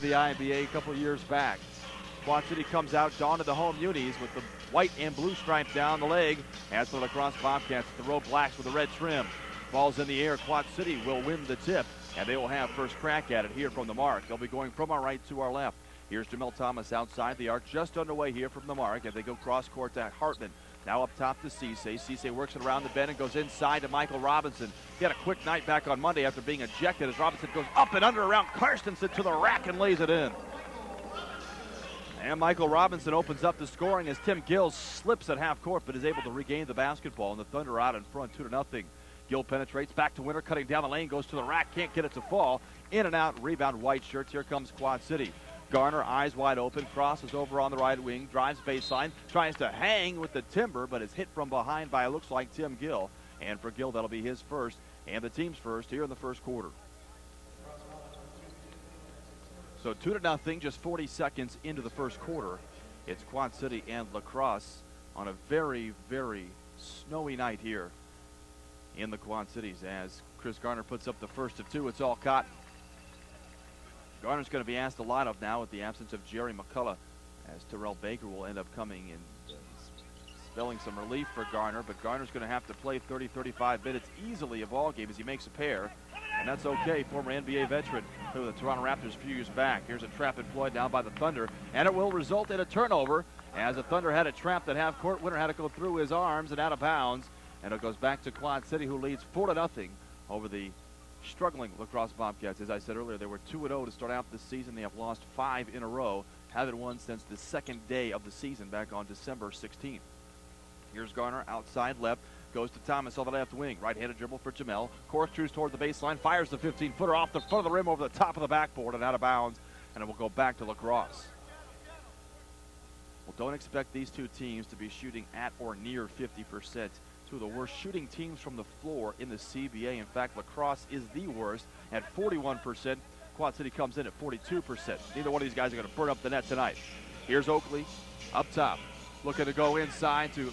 The INBA a couple years back. Quad City comes out, dawn to the home unis with the white and blue stripe down the leg. As for the LaCrosse Bobcats, the road blacks with the red trim. Ball's in the air. Quad City will win the tip, and they will have first crack at it here from the mark. They'll be going from our right to our left. Here's Jamel Thomas outside the arc, just underway here from the mark, and they go cross court to Hartman. Now up top to Cisse. Cisse works it around the bend and goes inside to Michael Robinson. He had a quick night back on Monday after being ejected as Robinson goes up and under around Karstensen to the rack and lays it in. And Michael Robinson opens up the scoring as Tim Gill slips at half court but is able to regain the basketball, and the Thunder out in front 2-0. Gill penetrates back to Winter, cutting down the lane, goes to the rack, can't get it to fall. In and out, rebound, white shirts. Here comes Quad City. Garner, eyes wide open, crosses over on the right wing, drives baseline, tries to hang with the timber, but is hit from behind by, it looks like, Tim Gill. And for Gill, that'll be his first and the team's first here in the first quarter. So 2-0, just 40 seconds into the first quarter. It's Quad City and LaCrosse on a very, very snowy night here in the Quad Cities as Chris Garner puts up the first of two. It's all Cotton. Garner's going to be asked a lot of now with the absence of Jerry McCullough, as Terrell Baker will end up coming and spelling some relief for Garner, but Garner's going to have to play 30-35 minutes easily a ball game as he makes a pair, and that's okay. Former NBA veteran who the Toronto Raptors a few years back. Here's a trap employed now by the Thunder, and it will result in a turnover as the Thunder had it trapped at half court. Winter had to go through his arms and out of bounds, and it goes back to Quad City, who leads 4-0 over the struggling LaCrosse Bobcats. As I said earlier, they were 2-0 to start out this season. They have lost 5 in a row, haven't won since the second day of the season back on December 16th. Here's Garner outside left, goes to Thomas on the left wing. Right-handed dribble for Jamel. Corkscrews toward the baseline, fires the 15-footer off the front of the rim over the top of the backboard and out of bounds, and it will go back to LaCrosse. Well, don't expect these two teams to be shooting at or near 50%. Two of the worst shooting teams from the floor in the CBA. In fact, LaCrosse is the worst at 41%. Quad City comes in at 42%. Neither one of these guys are going to burn up the net tonight. Here's Oakley up top, looking to go inside to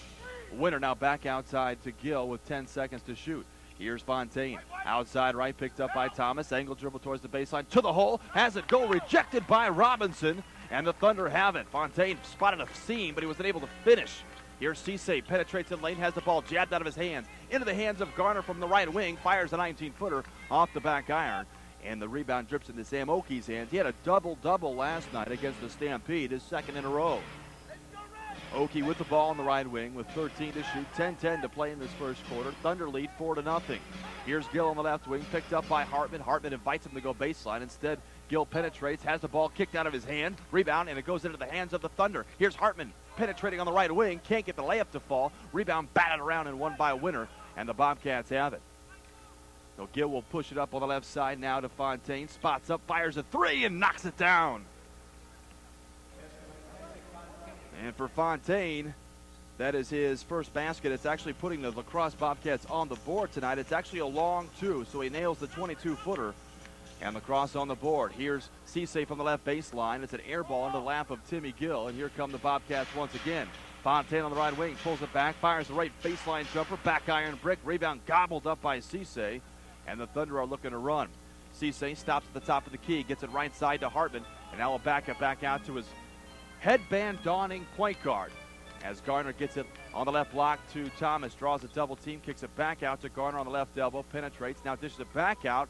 Winter, now back outside to Gill with 10 seconds to shoot. Here's Fontaine, outside right, picked up by Thomas. Angle dribble towards the baseline, to the hole, has it go, rejected by Robinson, and the Thunder have it. Fontaine spotted a seam, but he was unable to finish. Here's Cisse, penetrates in lane, has the ball jabbed out of his hands, into the hands of Garner from the right wing, fires a 19-footer off the back iron, and the rebound drips into Sam Oakey's hands. He had a double-double last night against the Stampede, his second in a row. Oakey with the ball on the right wing with 13 to shoot, 10-10 to play in this first quarter. Thunder lead 4-0. Here's Gill on the left wing, picked up by Hartman. Hartman invites him to go baseline. Instead, Gill penetrates, has the ball kicked out of his hand, rebound, and it goes into the hands of the Thunder. Here's Hartman penetrating on the right wing, can't get the layup to fall. Rebound batted around and won by Winter, and the Bobcats have it. So Gill will push it up on the left side now to Fontaine. Spots up, fires a three, and knocks it down. And for Fontaine, that is his first basket. It's actually putting the LaCrosse Bobcats on the board tonight. It's actually a long two, so he nails the 22-footer. And LaCrosse on the board. Here's Cisse from the left baseline. It's an air ball into the lap of Timmy Gill, and here come the Bobcats once again. Fontaine on the right wing, pulls it back, fires the right baseline jumper, back iron brick, rebound gobbled up by Cisse, and the Thunder are looking to run. Cisse stops at the top of the key, gets it right side to Hartman, and now will back it back out to his headband donning point guard as Garner gets it on the left block to Thomas, draws a double team, kicks it back out to Garner on the left elbow, penetrates, now dishes it back out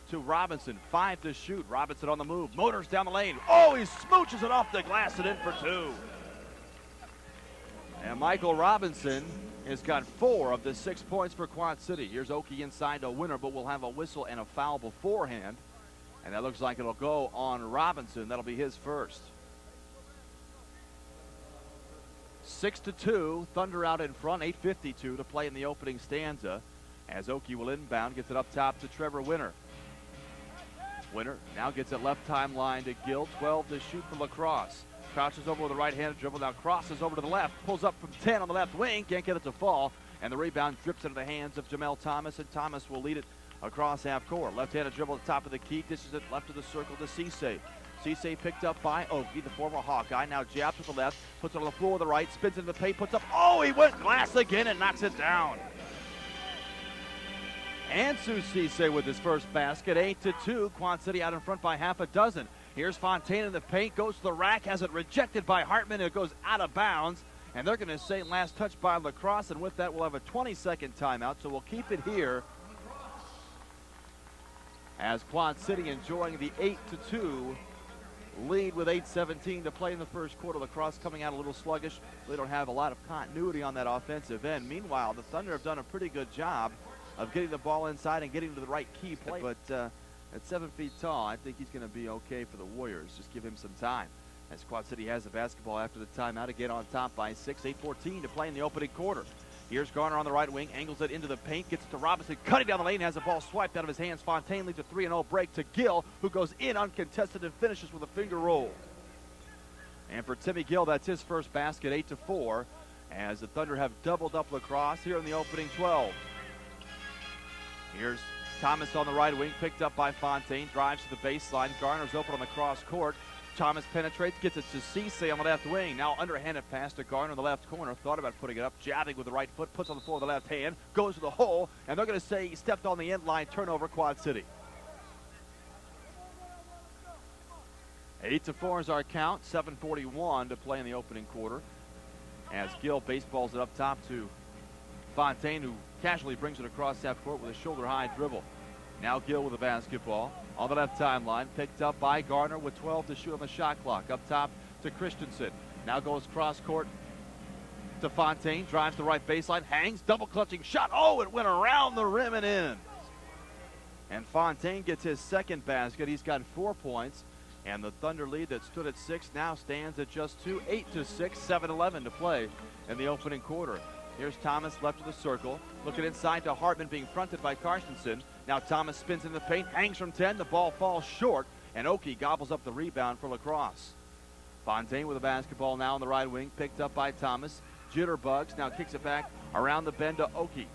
to Robinson. 5 to shoot. Robinson on the move, motors down the lane. Oh, he smooches it off the glass and in for 2. And Michael Robinson has got 4 of the 6 points for Quad City. Here's Oakey inside to Winter, but we'll have a whistle and a foul beforehand, and that looks like it'll go on Robinson. That'll be his first. 6-2, Thunder out in front, 8:52 to play in the opening stanza as Oakey will inbound, gets it up top to Trevor Winter. Winter now gets it left timeline to Gill, 12 to shoot for LaCrosse. Crouches over with the right-handed dribble, now crosses over to the left, pulls up from 10 on the left wing, can't get it to fall, and the rebound drips into the hands of Jamel Thomas, and Thomas will lead it across half court. Left-handed dribble at the top of the key, dishes it left of the circle to Cisse. Cisse picked up by Oakey, the former Hawkeye, now jabs with the left, puts it on the floor with the right, spins into the paint, puts up, oh, he went glass again and knocks it down. And Cisse with his first basket, 8-2, Quad City out in front by half a dozen. Here's Fontaine in the paint, goes to the rack, has it rejected by Hartman, and it goes out of bounds. And they're going to say last touch by LaCrosse, and with that we'll have a 20-second timeout, so we'll keep it here as Quad City enjoying the 8-2 lead with 8:17 to play in the first quarter. LaCrosse coming out a little sluggish. They don't have a lot of continuity on that offensive end. Meanwhile, the Thunder have done a pretty good job of getting the ball inside and getting to the right key play. But at 7 feet tall, I think he's going to be okay for the Warriors. Just give him some time. As Quad City has the basketball after the timeout, again on top by 6, 8:14 to play in the opening quarter. Here's Garner on the right wing, angles it into the paint, gets it to Robinson, cutting down the lane, has the ball swiped out of his hands. Fontaine leads a 3-0 break to Gill, who goes in uncontested and finishes with a finger roll. And for Timmy Gill, that's his first basket, 8-4, as the Thunder have doubled up LaCrosse here in the opening 12. Here's Thomas on the right wing, picked up by Fontaine, drives to the baseline. Garner's open on the cross court. Thomas penetrates, gets it to Cisse on the left wing. Now underhanded pass to Garner in the left corner. Thought about putting it up, jabbing with the right foot, puts on the floor with the left hand, goes to the hole, and they're going to say he stepped on the end line, turnover Quad City. 8-4 is our count, 7:41 to play in the opening quarter. As Gill baseballs it up top to Fontaine, who casually brings it across half court with a shoulder-high dribble. Now Gill with the basketball on the left timeline, picked up by Garner with 12 to shoot on the shot clock. Up top to Christensen. Now goes cross court to Fontaine, drives the right baseline, hangs, double clutching shot. Oh, it went around the rim and in. And Fontaine gets his second basket. He's got 4 points. And the Thunder lead that stood at 6 now stands at just 2, 8-6, 7:11 to play in the opening quarter. Here's Thomas left of the circle, looking inside to Hartman, being fronted by Carstensen. Now Thomas spins in the paint, hangs from 10, the ball falls short, and Oki gobbles up the rebound for LaCrosse. Fontaine with the basketball now on the right wing, picked up by Thomas. Jitterbugs, now kicks it back around the bend to Oki.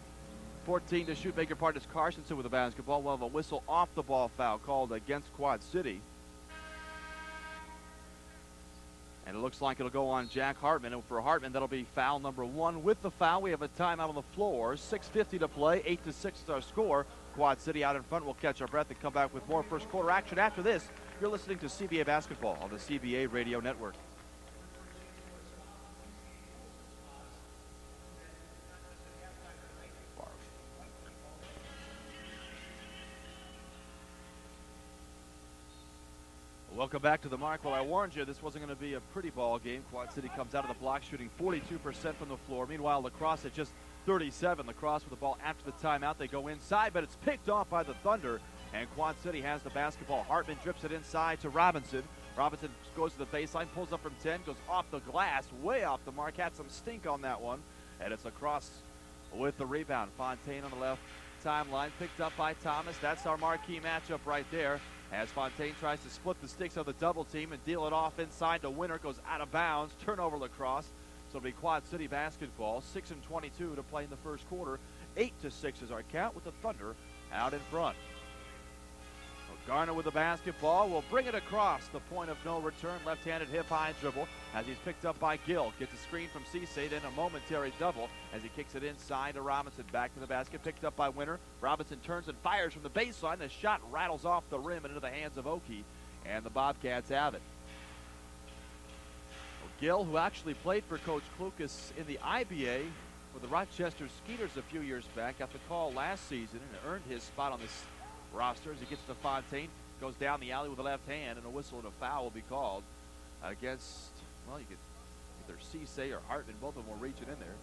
14 to shoot, beg your pardon, is Carstensen with the basketball. We'll have a whistle off the ball foul called against Quad City. And it looks like it'll go on Jack Hartman. And for Hartman, that'll be foul number 1. With the foul, we have a timeout on the floor. 6:50 to play, 8-6 is our score. Quad City out in front. We'll catch our breath and come back with more first quarter action. After this, you're listening to CBA Basketball on the CBA Radio Network. Welcome back to the mark. Well, I warned you this wasn't going to be a pretty ball game. Quad City comes out of the block shooting 42% from the floor. Meanwhile, LaCrosse at just 37. LaCrosse with the ball after the timeout. They go inside, but it's picked off by the Thunder, and Quad City has the basketball. Hartman drips it inside to Robinson. Robinson goes to the baseline, pulls up from 10, goes off the glass, way off the mark. Had some stink on that one, and it's LaCrosse with the rebound. Fontaine on the left timeline, picked up by Thomas. That's our marquee matchup right there, as Fontaine tries to split the sticks of the double team and deal it off inside to Winter. Goes out of bounds. Turnover LaCrosse. So it'll be Quad City basketball. 6:22 to play in the first quarter. 8-6 is our count with the Thunder out in front. Well, Garner with the basketball will bring it across the point of no return. Left-handed hip-high dribble as he's picked up by Gill. Gets a screen from Cisse, then a momentary double as he kicks it inside to Robinson. Back to the basket, picked up by Winter. Robinson turns and fires from the baseline. The shot rattles off the rim and into the hands of Oki, and the Bobcats have it. Well, Gill, who actually played for Coach Klukas in the IBA for the Rochester Skeeters a few years back, got the call last season and earned his spot on this roster as he gets to Fontaine, goes down the alley with the left hand, and a whistle and a foul will be called against, well, you could either Cisse or Hartman. Both of them were reaching in there.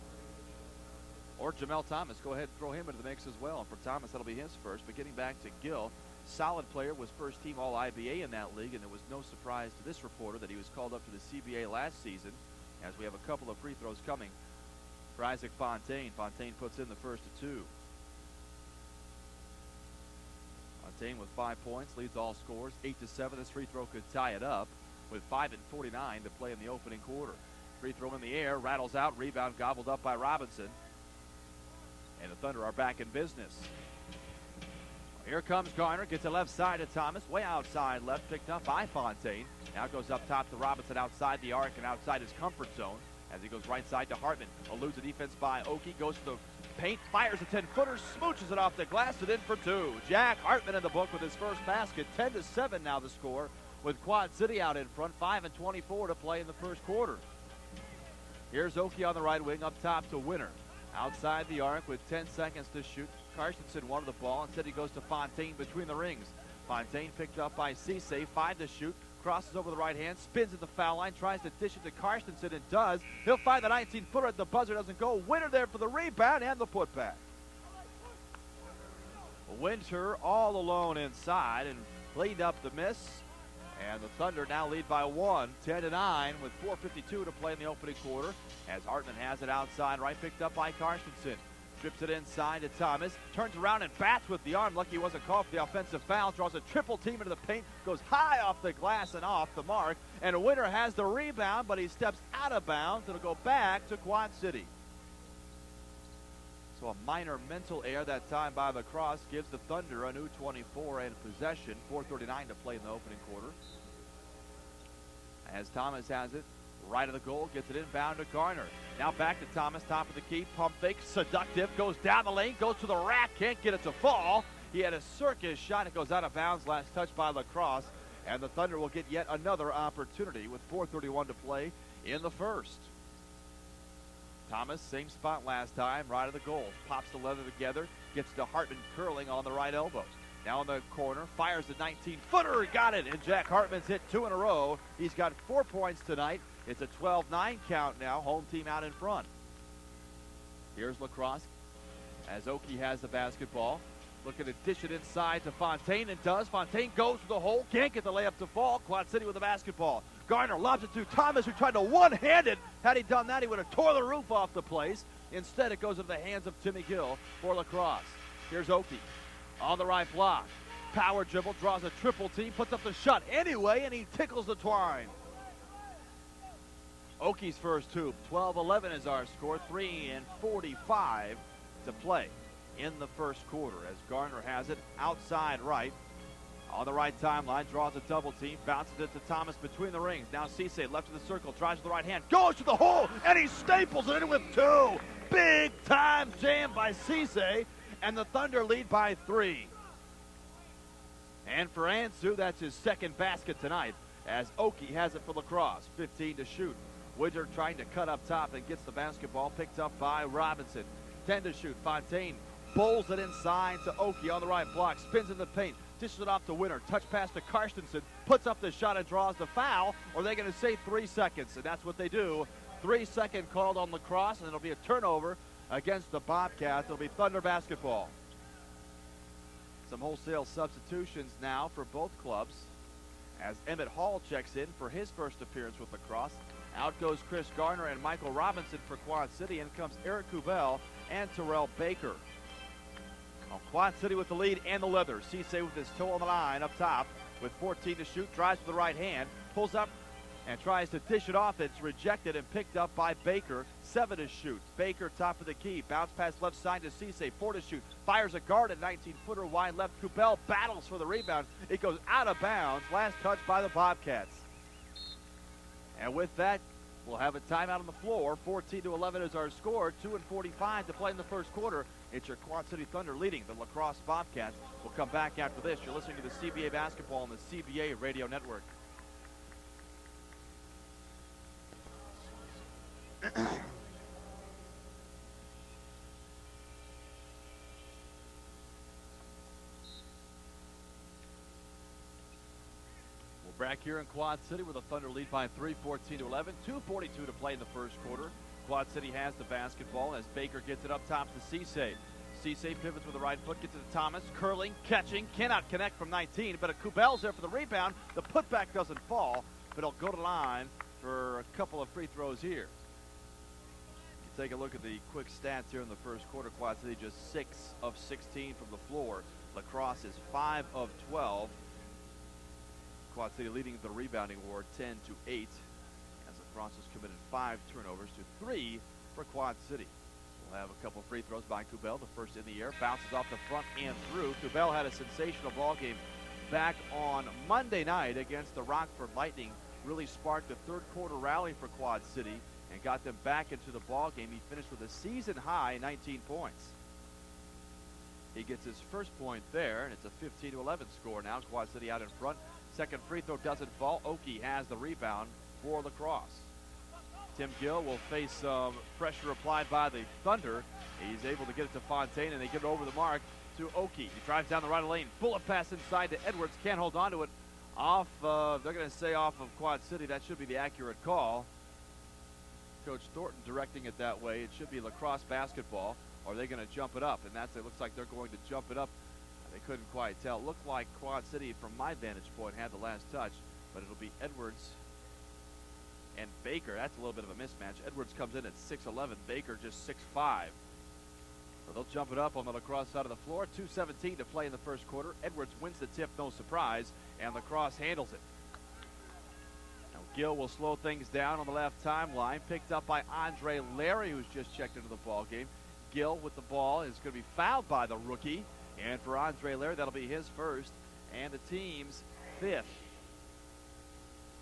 Or Jamel Thomas. Go ahead and throw him into the mix as well. And for Thomas, that'll be his first. But getting back to Gill, solid player, was first team All-IBA in that league, and it was no surprise to this reporter that he was called up to the CBA last season, as we have a couple of free throws coming for Isaac Fontaine. Fontaine puts in the first of 2. Fontaine with 5 points, leads all scores, 8-7. This free throw could tie it up with 5:49 to play in the opening quarter. Free throw in the air, rattles out, rebound gobbled up by Robinson. And the Thunder are back in business. Here comes Garner, gets the left side to Thomas, way outside left, picked up by Fontaine. Now goes up top to Robinson outside the arc and outside his comfort zone as he goes right side to Hartman. Eludes the defense by Oki, goes to the paint, fires a 10-footer, smooches it off the glass and in for 2. Jack Hartman in the book with his first basket. 10-7 now the score with Quad City out in front, 5:24 to play in the first quarter. Here's Oki on the right wing, up top to Winter. Outside the arc with 10 seconds to shoot. Karstensen wanted the ball. Instead he goes to Fontaine between the rings. Fontaine picked up by Cisse, 5 to shoot. Crosses over the right hand, spins at the foul line, tries to dish it to Karstensen and does. He'll find the 19-footer at the buzzer, doesn't go. Winter there for the rebound and the putback. Winter all alone inside and cleaned up the miss. And the Thunder now lead by 1, 10-9 with 4:52 to play in the opening quarter. As Hartman has it outside right, picked up by Karstensen. Trips it inside to Thomas, turns around and bats with the arm. Lucky he wasn't called for the offensive foul. Draws a triple team into the paint, goes high off the glass and off the mark. And Winter has the rebound, but he steps out of bounds. It'll go back to Quad City. So a minor mental error that time by LaCrosse gives the Thunder a new 24 and possession. 4:39 to play in the opening quarter. As Thomas has it, right of the goal, gets it inbound to Garner. Now back to Thomas, top of the key, pump fake, seductive, goes down the lane, goes to the rack, can't get it to fall. He had a circus shot, it goes out of bounds, last touch by LaCrosse, and the Thunder will get yet another opportunity with 4:31 to play in the first. Thomas, same spot last time, right of the goal, pops the leather together, gets to Hartman curling on the right elbow. Now in the corner, fires the 19-footer, got it, and Jack Hartman's hit 2 in a row. He's got 4 points tonight. It's a 12-9 count now, home team out in front. Here's LaCrosse as Oki has the basketball. Looking to dish it inside to Fontaine, and does. Fontaine goes to the hole, can't get the layup to fall. Quad City with the basketball. Garner lobs it to Thomas, who tried to one-hand it. Had he done that, he would have tore the roof off the place. Instead, it goes into the hands of Timmy Gill for LaCrosse. Here's Oki on the right block. Power dribble, draws a triple team, puts up the shot anyway, and he tickles the twine. Oki's first hoop, 12-11 is our score, 3:45 to play in the first quarter as Garner has it outside right. On the right timeline, draws a double team, bounces it to Thomas between the rings. Now Cisse left of the circle, tries with the right hand, goes to the hole, and he staples it in with 2. Big time jam by Cisse, and the Thunder lead by 3. And for Ansu, that's his second basket tonight as Oki has it for LaCrosse, 15 to shoot. Winter trying to cut up top and gets the basketball picked up by Robinson. 10 to shoot. Fontaine bowls it inside to Oki on the right block. Spins in the paint. Dishes it off to Winter. Touch pass to Karstensen. Puts up the shot and draws the foul. Or are they going to say 3 seconds? And that's what they do. 3-second called on LaCrosse, and it'll be a turnover against the Bobcats. It'll be Thunder basketball. Some wholesale substitutions now for both clubs as Emmett Hall checks in for his first appearance with LaCrosse. Out goes Chris Garner and Michael Robinson for Quad City. In comes Eric Kubel and Terrell Baker. Quad City with the lead and the leather. Cisse with his toe on the line up top with 14 to shoot. Drives with the right hand. Pulls up and tries to dish it off. It's rejected and picked up by Baker. 7 to shoot. Baker top of the key. Bounce pass left side to Cisse. 4 to shoot. Fires a guard at 19-footer wide left. Kubel battles for the rebound. It goes out of bounds. Last touch by the Bobcats. And with that, we'll have a timeout on the floor. 14-11 is our score. 2:45 to play in the first quarter. It's your Quad City Thunder leading the LaCrosse Bobcats. We'll come back after this. You're listening to the CBA basketball on the CBA radio network. Back here in Quad City with the Thunder lead by 3, 14-11. 2:42 to play in the first quarter. Quad City has the basketball as Baker gets it up top to Cisse. Cisse pivots with the right foot, gets it to Thomas. Curling, catching, cannot connect from 19, but a Kubel's there for the rebound. The putback doesn't fall, but he'll go to the line for a couple of free throws here. You take a look at the quick stats here in the first quarter. Quad City just 6 of 16 from the floor. LaCrosse is 5 of 12. Quad City leading the rebounding war 10-8 as LaCrosse has committed 5 turnovers to 3 for Quad City. We'll have a couple free throws by Kubel, the first in the air, bounces off the front and through. Kubel had a sensational ball game back on Monday night against the Rockford Lightning. Really sparked a third quarter rally for Quad City and got them back into the ball game. He finished with a season high 19 points. He gets his first point there, and it's a 15-11 score now. Quad City out in front. Second free throw doesn't fall. Oki has the rebound for LaCrosse. Tim Gill will face some pressure applied by the Thunder. He's able to get it to Fontaine, and they get it over the mark to Oki. He drives down the right lane. Bullet pass inside to Edwards. Can't hold on to it. Off, they're going to say off of Quad City. That should be the accurate call. Coach Thornton directing it that way. It should be LaCrosse basketball. Or are they going to jump it up? And it looks like they're going to jump it up. They couldn't quite tell. It looked like Quad City, from my vantage point, had the last touch. But it'll be Edwards and Baker. That's a little bit of a mismatch. Edwards comes in at 6'11". Baker just 6'5". So they'll jump it up on the LaCrosse side of the floor. 2:17 to play in the first quarter. Edwards wins the tip, no surprise, and LaCrosse handles it. Now Gill will slow things down on the left timeline. Picked up by Andre Larry, who's just checked into the ball game. Gill with the ball is going to be fouled by the rookie. And for Andre Larry, that'll be his first and the team's fifth.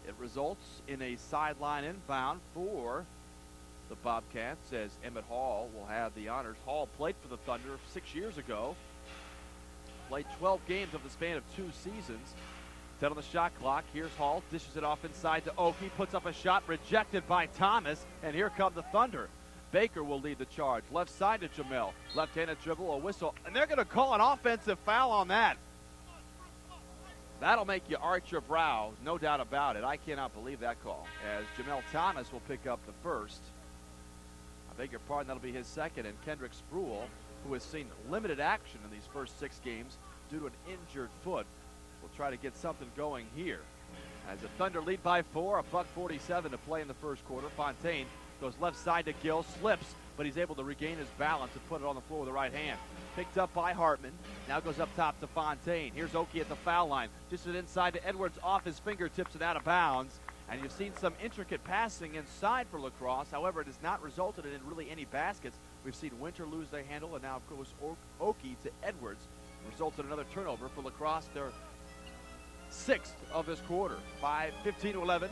It results in a sideline inbound for the Bobcats, as Emmett Hall will have the honors. Hall played for the Thunder 6 years ago. Played 12 games over the span of 2 seasons. 10 on the shot clock. Here's Hall, dishes it off inside to Oki, puts up a shot rejected by Thomas, and here come the Thunder. Baker will lead the charge. Left side to Jamel. Left-handed dribble, a whistle, and they're going to call an offensive foul on that. That'll make you arch your brow, no doubt about it. I cannot believe that call, as Jamel Thomas will pick up the first. I beg your pardon, that'll be his second, and Kendrick Spruill, who has seen limited action in these first 6 games due to an injured foot, will try to get something going here. As the Thunder lead by 4, $1:47 to play in the first quarter. Fontaine goes left side to Gill, slips, but he's able to regain his balance and put it on the floor with the right hand. Picked up by Hartman. Now goes up top to Fontaine. Here's Oki at the foul line. Just it inside to Edwards, off his fingertips and out of bounds. And you've seen some intricate passing inside for LaCrosse. However, it has not resulted in really any baskets. We've seen Winter lose their handle, and now goes Oki to Edwards. It results in another turnover for LaCrosse, their 6th of this quarter. 15-11,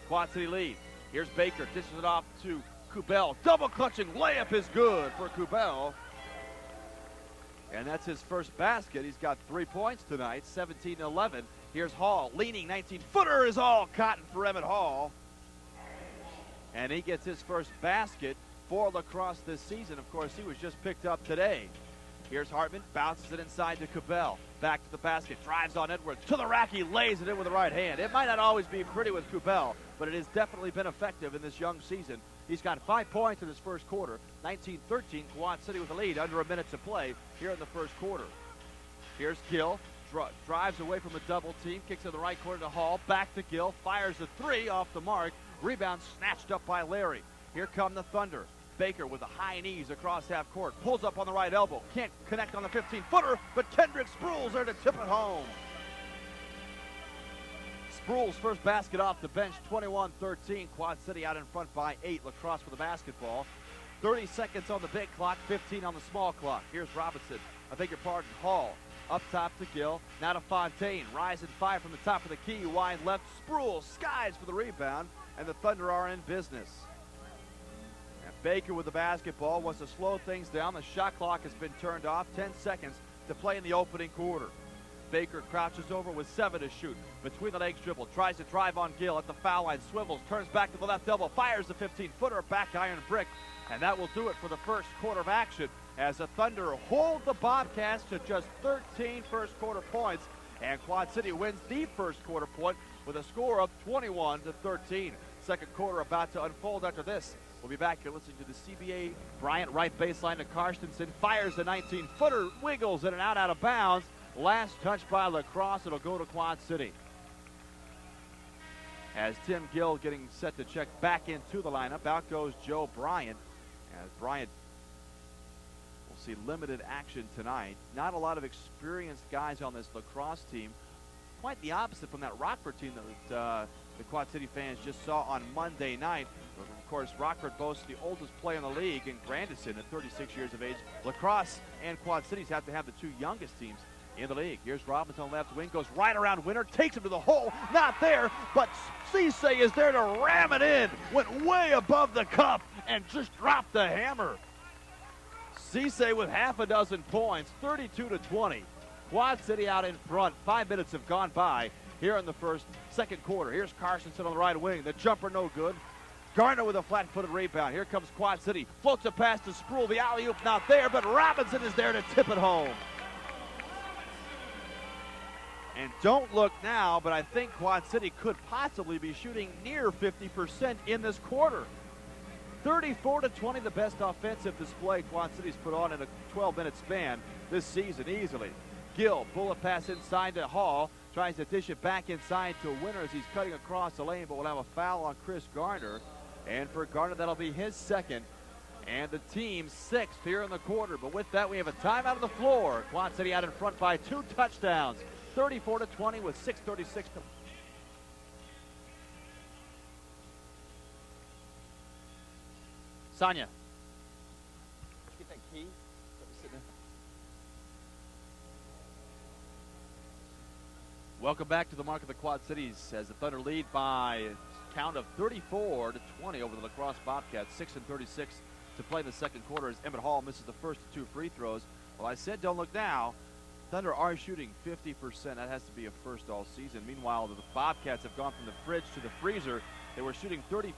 Quad City lead. Here's Baker, dishes it off to Kubel. Double clutching layup is good for Kubel. And that's his first basket. He's got 3 points tonight, 17-11. Here's Hall, leaning 19-footer is all cotton for Emmett Hall. And he gets his first basket for LaCrosse this season. Of course, he was just picked up today. Here's Hartman, bounces it inside to Kubel. Back to the basket, drives on Edwards. To the rack, he lays it in with the right hand. It might not always be pretty with Kubel, but it has definitely been effective in this young season. He's got 5 points in his first quarter. 19-13, Quad City with the lead, under a minute to play here in the first quarter. Here's Gill, drives away from a double team, kicks in the right corner to Hall, back to Gill, fires a 3 off the mark. Rebound snatched up by Larry. Here come the Thunder. Baker with the high knees across half court, pulls up on the right elbow, can't connect on the 15-footer, but Kendrick Spruill's there to tip it home. Spruill's first basket off the bench, 21-13. Quad City out in front by 8. LaCrosse with the basketball. 30 seconds on the big clock, 15 on the small clock. Here's Robinson, I beg your pardon, Hall. Up top to Gill, now to Fontaine. Rise and 5 from the top of the key, wide left. Spruill skies for the rebound, and the Thunder are in business. And Baker with the basketball wants to slow things down. The shot clock has been turned off. 10 seconds to play in the opening quarter. Baker crouches over with 7 to shoot. Between the legs dribble, tries to drive on Gill at the foul line, swivels, turns back to the left elbow, fires the 15-footer, back iron brick. And that will do it for the first quarter of action, as the Thunder hold the Bobcats to just 13 first quarter points. And Quad City wins the first quarter point with a score of 21-13. Second quarter about to unfold after this. We'll be back here listening to the CBA. Bryant right baseline to Karstensen, fires the 19-footer, wiggles in and out of bounds. Last touch by LaCrosse, it'll go to Quad City. As Tim Gill getting set to check back into the lineup, out goes Joe Bryant. As Bryant will see limited action tonight. Not a lot of experienced guys on this LaCrosse team. Quite the opposite from that Rockford team that the Quad City fans just saw on Monday night. Of course, Rockford boasts the oldest player in the league in Grandison at 36 years of age. LaCrosse and Quad Cities have to have the 2 youngest teams in the league. Here's Robinson left wing, goes right around Winter, takes him to the hole, not there, but Cisse is there to ram it in, went way above the cup and just dropped the hammer. Cisse with half a dozen points, 32-20. Quad City out in front, 5 minutes have gone by here in the second quarter. Here's Carsonson on the right wing. The jumper no good. Gardner with a flat-footed rebound. Here comes Quad City. Floats a pass to Sproul. The alley-oop not there, but Robinson is there to tip it home. And don't look now, but I think Quad City could possibly be shooting near 50% in this quarter. 34-20, the best offensive display Quad City's put on in a 12-minute span this season easily. Gill, bullet pass inside to Hall. Tries to dish it back inside to Winter as he's cutting across the lane, but will have a foul on Chris Garner. And for Garner, that'll be his second. And the team's sixth here in the quarter. But with that, we have a timeout on the floor. Quad City out in front by 2 touchdowns. 34-20 with 6:36 to. Sonia. Get that key. Welcome back to the Mark of the Quad Cities as the Thunder lead by a count of 34-20 over the LaCrosse Bobcats. 6:36 to play in the second quarter as Emmett Hall misses the first 2 free throws. Well, I said don't look now. Thunder are shooting 50%. That has to be a first all season. Meanwhile, the Bobcats have gone from the fridge to the freezer. They were shooting 30%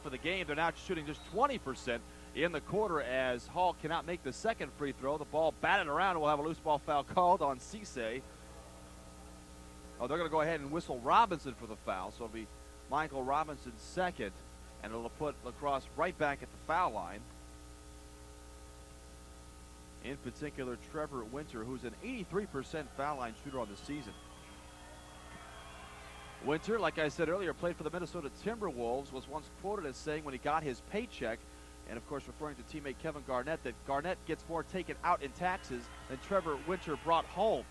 for the game. They're now shooting just 20% in the quarter as Hall cannot make the second free throw. The ball batted around and we'll have a loose ball foul called on Cisse. Oh, they're going to go ahead and whistle Robinson for the foul. So it'll be Michael Robinson's second, and it'll put LaCrosse right back at the foul line. In particular, Trevor Winter, who's an 83% foul line shooter on the season. Winter, like I said earlier, played for the Minnesota Timberwolves, was once quoted as saying when he got his paycheck, and of course referring to teammate Kevin Garnett, that Garnett gets more taken out in taxes than Trevor Winter brought home.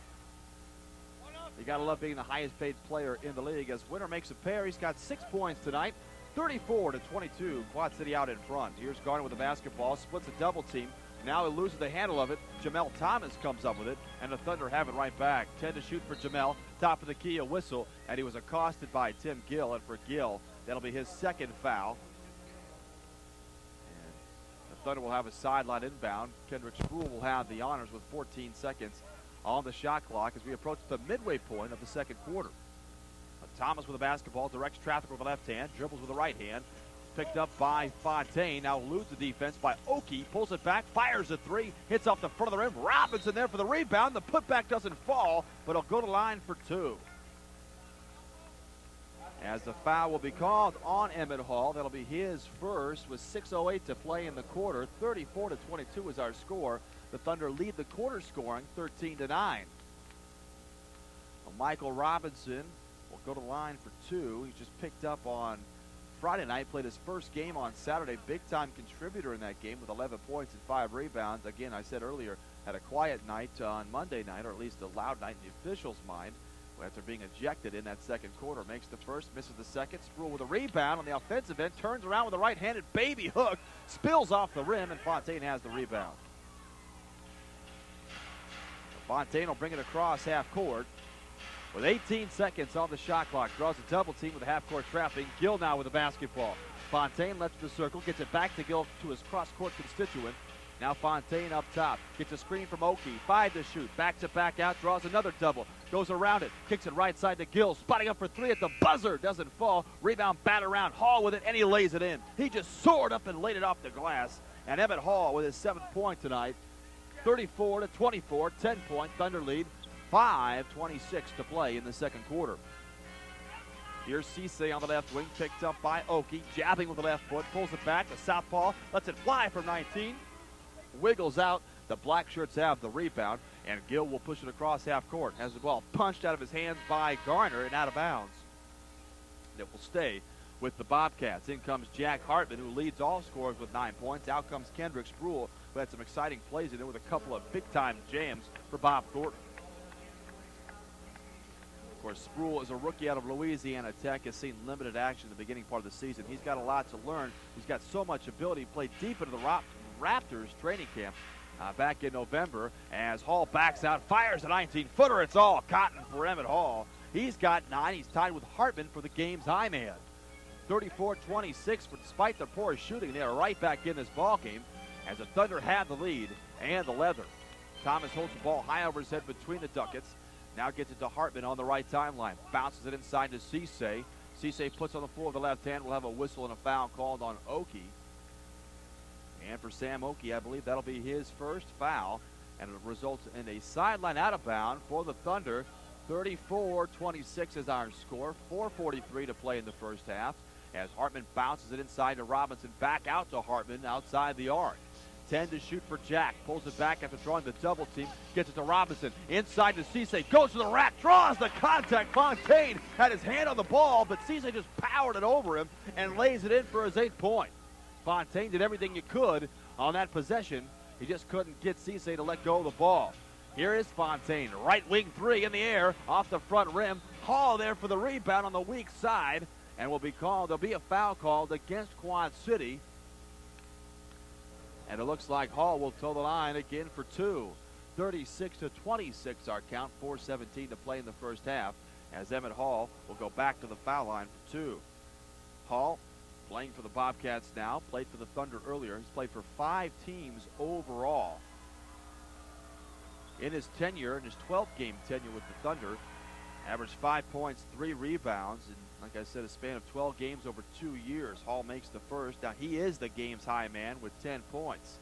You gotta love being the highest paid player in the league as Winter makes a pair. He's got 6 points tonight, 34-22. Quad City out in front. Here's Garner with the basketball, splits a double team. Now he loses the handle of it. Jamel Thomas comes up with it, and the Thunder have it right back. 10 to shoot for Jamel. Top of the key, a whistle, and he was accosted by Tim Gill. And for Gill, that'll be his second foul. And the Thunder will have a sideline inbound. Kendrick Sproul will have the honors with 14 seconds on the shot clock as we approach the midway point of the second quarter. Thomas with the basketball, directs traffic with the left hand, dribbles with the right hand. Picked up by Fontaine, now eludes the defense by Oki, pulls it back, fires a 3, hits off the front of the rim. Robinson there for the rebound. The putback doesn't fall, but he'll go to line for 2. As the foul will be called on Emmett Hall. That'll be his first with 6:08 to play in the quarter. 34-22 is our score. The Thunder lead the quarter scoring 13-9. Well, Michael Robinson will go to line for 2. He just picked up on Friday night, played his first game on Saturday. Big-time contributor in that game with 11 points and 5 rebounds. Again, I said earlier, had a quiet night on Monday night, or at least a loud night in the officials' mind after being ejected in that second quarter. Makes the first, misses the second. Sproul with a rebound on the offensive end, turns around with a right-handed baby hook, spills off the rim, and Fontaine has the rebound. Fontaine will bring it across half court. With 18 seconds on the shot clock, draws a double team with a half-court trapping. Gill now with the basketball. Fontaine left the circle, gets it back to Gill to his cross-court constituent. Now Fontaine up top, gets a screen from Oki, 5 to shoot, back to back out, draws another double, goes around it, kicks it right side to Gill, spotting up for 3 at the buzzer, doesn't fall, rebound bat around, Hall with it, and he lays it in. He just soared up and laid it off the glass, and Emmett Hall with his 7th point tonight, 34-24, 10-point Thunder lead. 5:26 to play in the second quarter. Here's Cisse on the left wing, picked up by Oki, jabbing with the left foot, pulls it back, the southpaw, lets it fly from 19, wiggles out, the black shirts have the rebound, and Gill will push it across half court, has the ball punched out of his hands by Garner and out of bounds. It will stay with the Bobcats. In comes Jack Hartman, who leads all scorers with 9 points. Out comes Kendrick Sproul, who had some exciting plays in there with a couple of big-time jams for Bob Thornton. Of course, Sproul is a rookie out of Louisiana Tech, has seen limited action in the beginning part of the season. He's got a lot to learn. He's got so much ability. He played deep into the Raptors training camp back in November as Hall backs out, fires a 19-footer. It's all cotton for Emmett Hall. He's got 9. He's tied with Hartman for the game's high man. 34-26, but despite their poor shooting, they are right back in this ball game as the Thunder have the lead and the leather. Thomas holds the ball high over his head between the ducats. Now gets it to Hartman on the right timeline. Bounces it inside to Cisse. Cisse puts on the floor with the left hand. We'll have a whistle and a foul called on Oki. And for Sam Oki, I believe that'll be his first foul. And it results in a sideline out of bounds for the Thunder. 34-26 is our score. 4:43 to play in the first half. As Hartman bounces it inside to Robinson. Back out to Hartman outside the arc. 10 to shoot for Jack. Pulls it back after drawing the double team. Gets it to Robinson. Inside to Cisse. Goes to the rack. Draws the contact. Fontaine had his hand on the ball, but Cisse just powered it over him and lays it in for his 8th point. Fontaine did everything he could on that possession. He just couldn't get Cisse to let go of the ball. Here is Fontaine. Right wing three in the air off the front rim. Hall there for the rebound on the weak side. And will be called. There'll be a foul called against Quad City. And it looks like Hall will toe the line again for 2. 36-26 our count. 4:17 to play in the first half. As Emmett Hall will go back to the foul line for 2. Hall playing for the Bobcats now. Played for the Thunder earlier. He's played for 5 teams overall. In his tenure, in his 12-game tenure with the Thunder, averaged 5 points, 3 rebounds, and like I said, a span of 12 games over 2 years. Hall makes the first. Now, he is the game's high man with 10 points.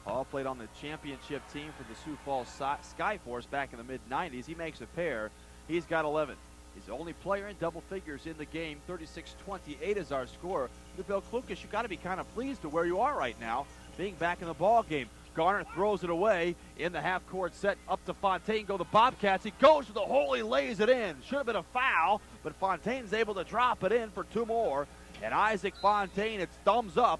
Hall played on the championship team for the Sioux Falls Skyforce back in the mid-90s. He makes a pair. He's got 11. He's the only player in double figures in the game. 36-28 is our score. Bill Klukas, you got to be kind of pleased to where you are right now, being back in the ball game. Garner throws it away in the half-court set. Up to Fontaine go the Bobcats. He goes to the hole. He lays it in. Should have been a foul, but Fontaine's able to drop it in for 2 more. And Isaac Fontaine, it's thumbs up.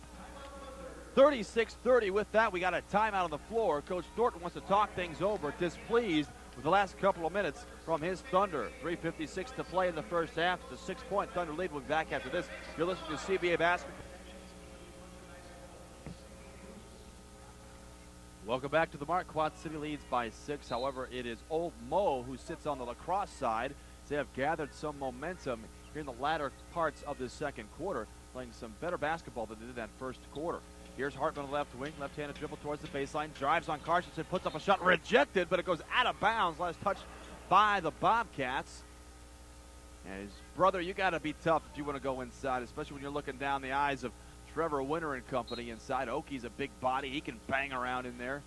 36-30 with that. We got a timeout on the floor. Coach Thornton wants to talk things over, displeased with the last couple of minutes from his Thunder. 3:56 to play in the first half. It's a 6-point Thunder lead. We'll be back after this. You're listening to CBA Basketball. Welcome back to the mark. Quad City leads by 6. However, it is Old Mo who sits on the LaCrosse side. They have gathered some momentum here in the latter parts of this second quarter, playing some better basketball than they did that first quarter. Here's Hartman on the left wing, left-handed dribble towards the baseline, drives on Carstensen, puts up a shot, rejected, but it goes out of bounds. Last touch by the Bobcats. And his brother, you got to be tough if you want to go inside, especially when you're looking down the eyes of Trevor Winter and company inside. Oki's a big body. He can bang around in there.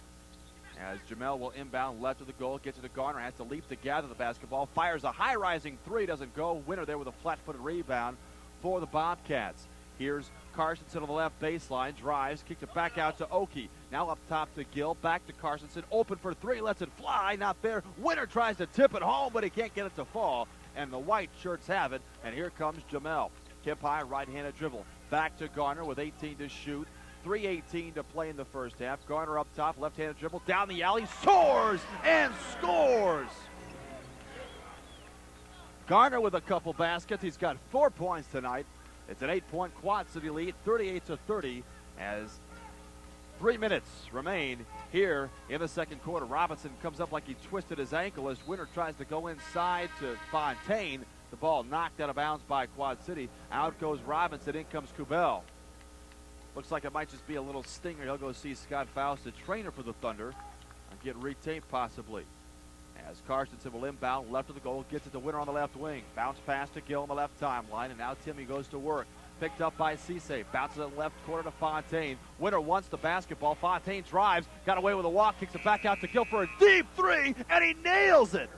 As Jamel will inbound left of the goal, gets it to Garner, has to leap to gather the basketball, fires a high-rising three, doesn't go. Winter there with a flat-footed rebound for the Bobcats. Here's Carstensen on the left baseline, drives, kicks it back out to Oki. Now up top to Gill, back to Carstensen, open for 3, lets it fly, not there. Winter tries to tip it home, but he can't get it to fall. And the white shirts have it, and here comes Jamel. Hip high, right-handed dribble. Back to Garner with 18 to shoot. 3:18 to play in the first half. Garner up top, left-handed dribble, down the alley, soars and scores. Garner with a couple baskets. He's got 4 points tonight. It's an 8-point Quad City lead, 38-30, as 3 minutes remain here in the second quarter. Robinson comes up like he twisted his ankle as Winter tries to go inside to Fontaine. The ball knocked out of bounds by Quad City. Out goes Robinson. In comes Kubel. Looks like it might just be a little stinger. He'll go see Scott Faust, the trainer for the Thunder, and get retaped possibly. As Carstensen will inbound left of the goal, gets it to Winter on the left wing. Bounce pass to Gill on the left timeline, and now Timmy goes to work. Picked up by Cisse. Bounces it left corner to Fontaine. Winter wants the basketball. Fontaine drives. Got away with a walk. Kicks it back out to Gill for a deep 3, and he nails it.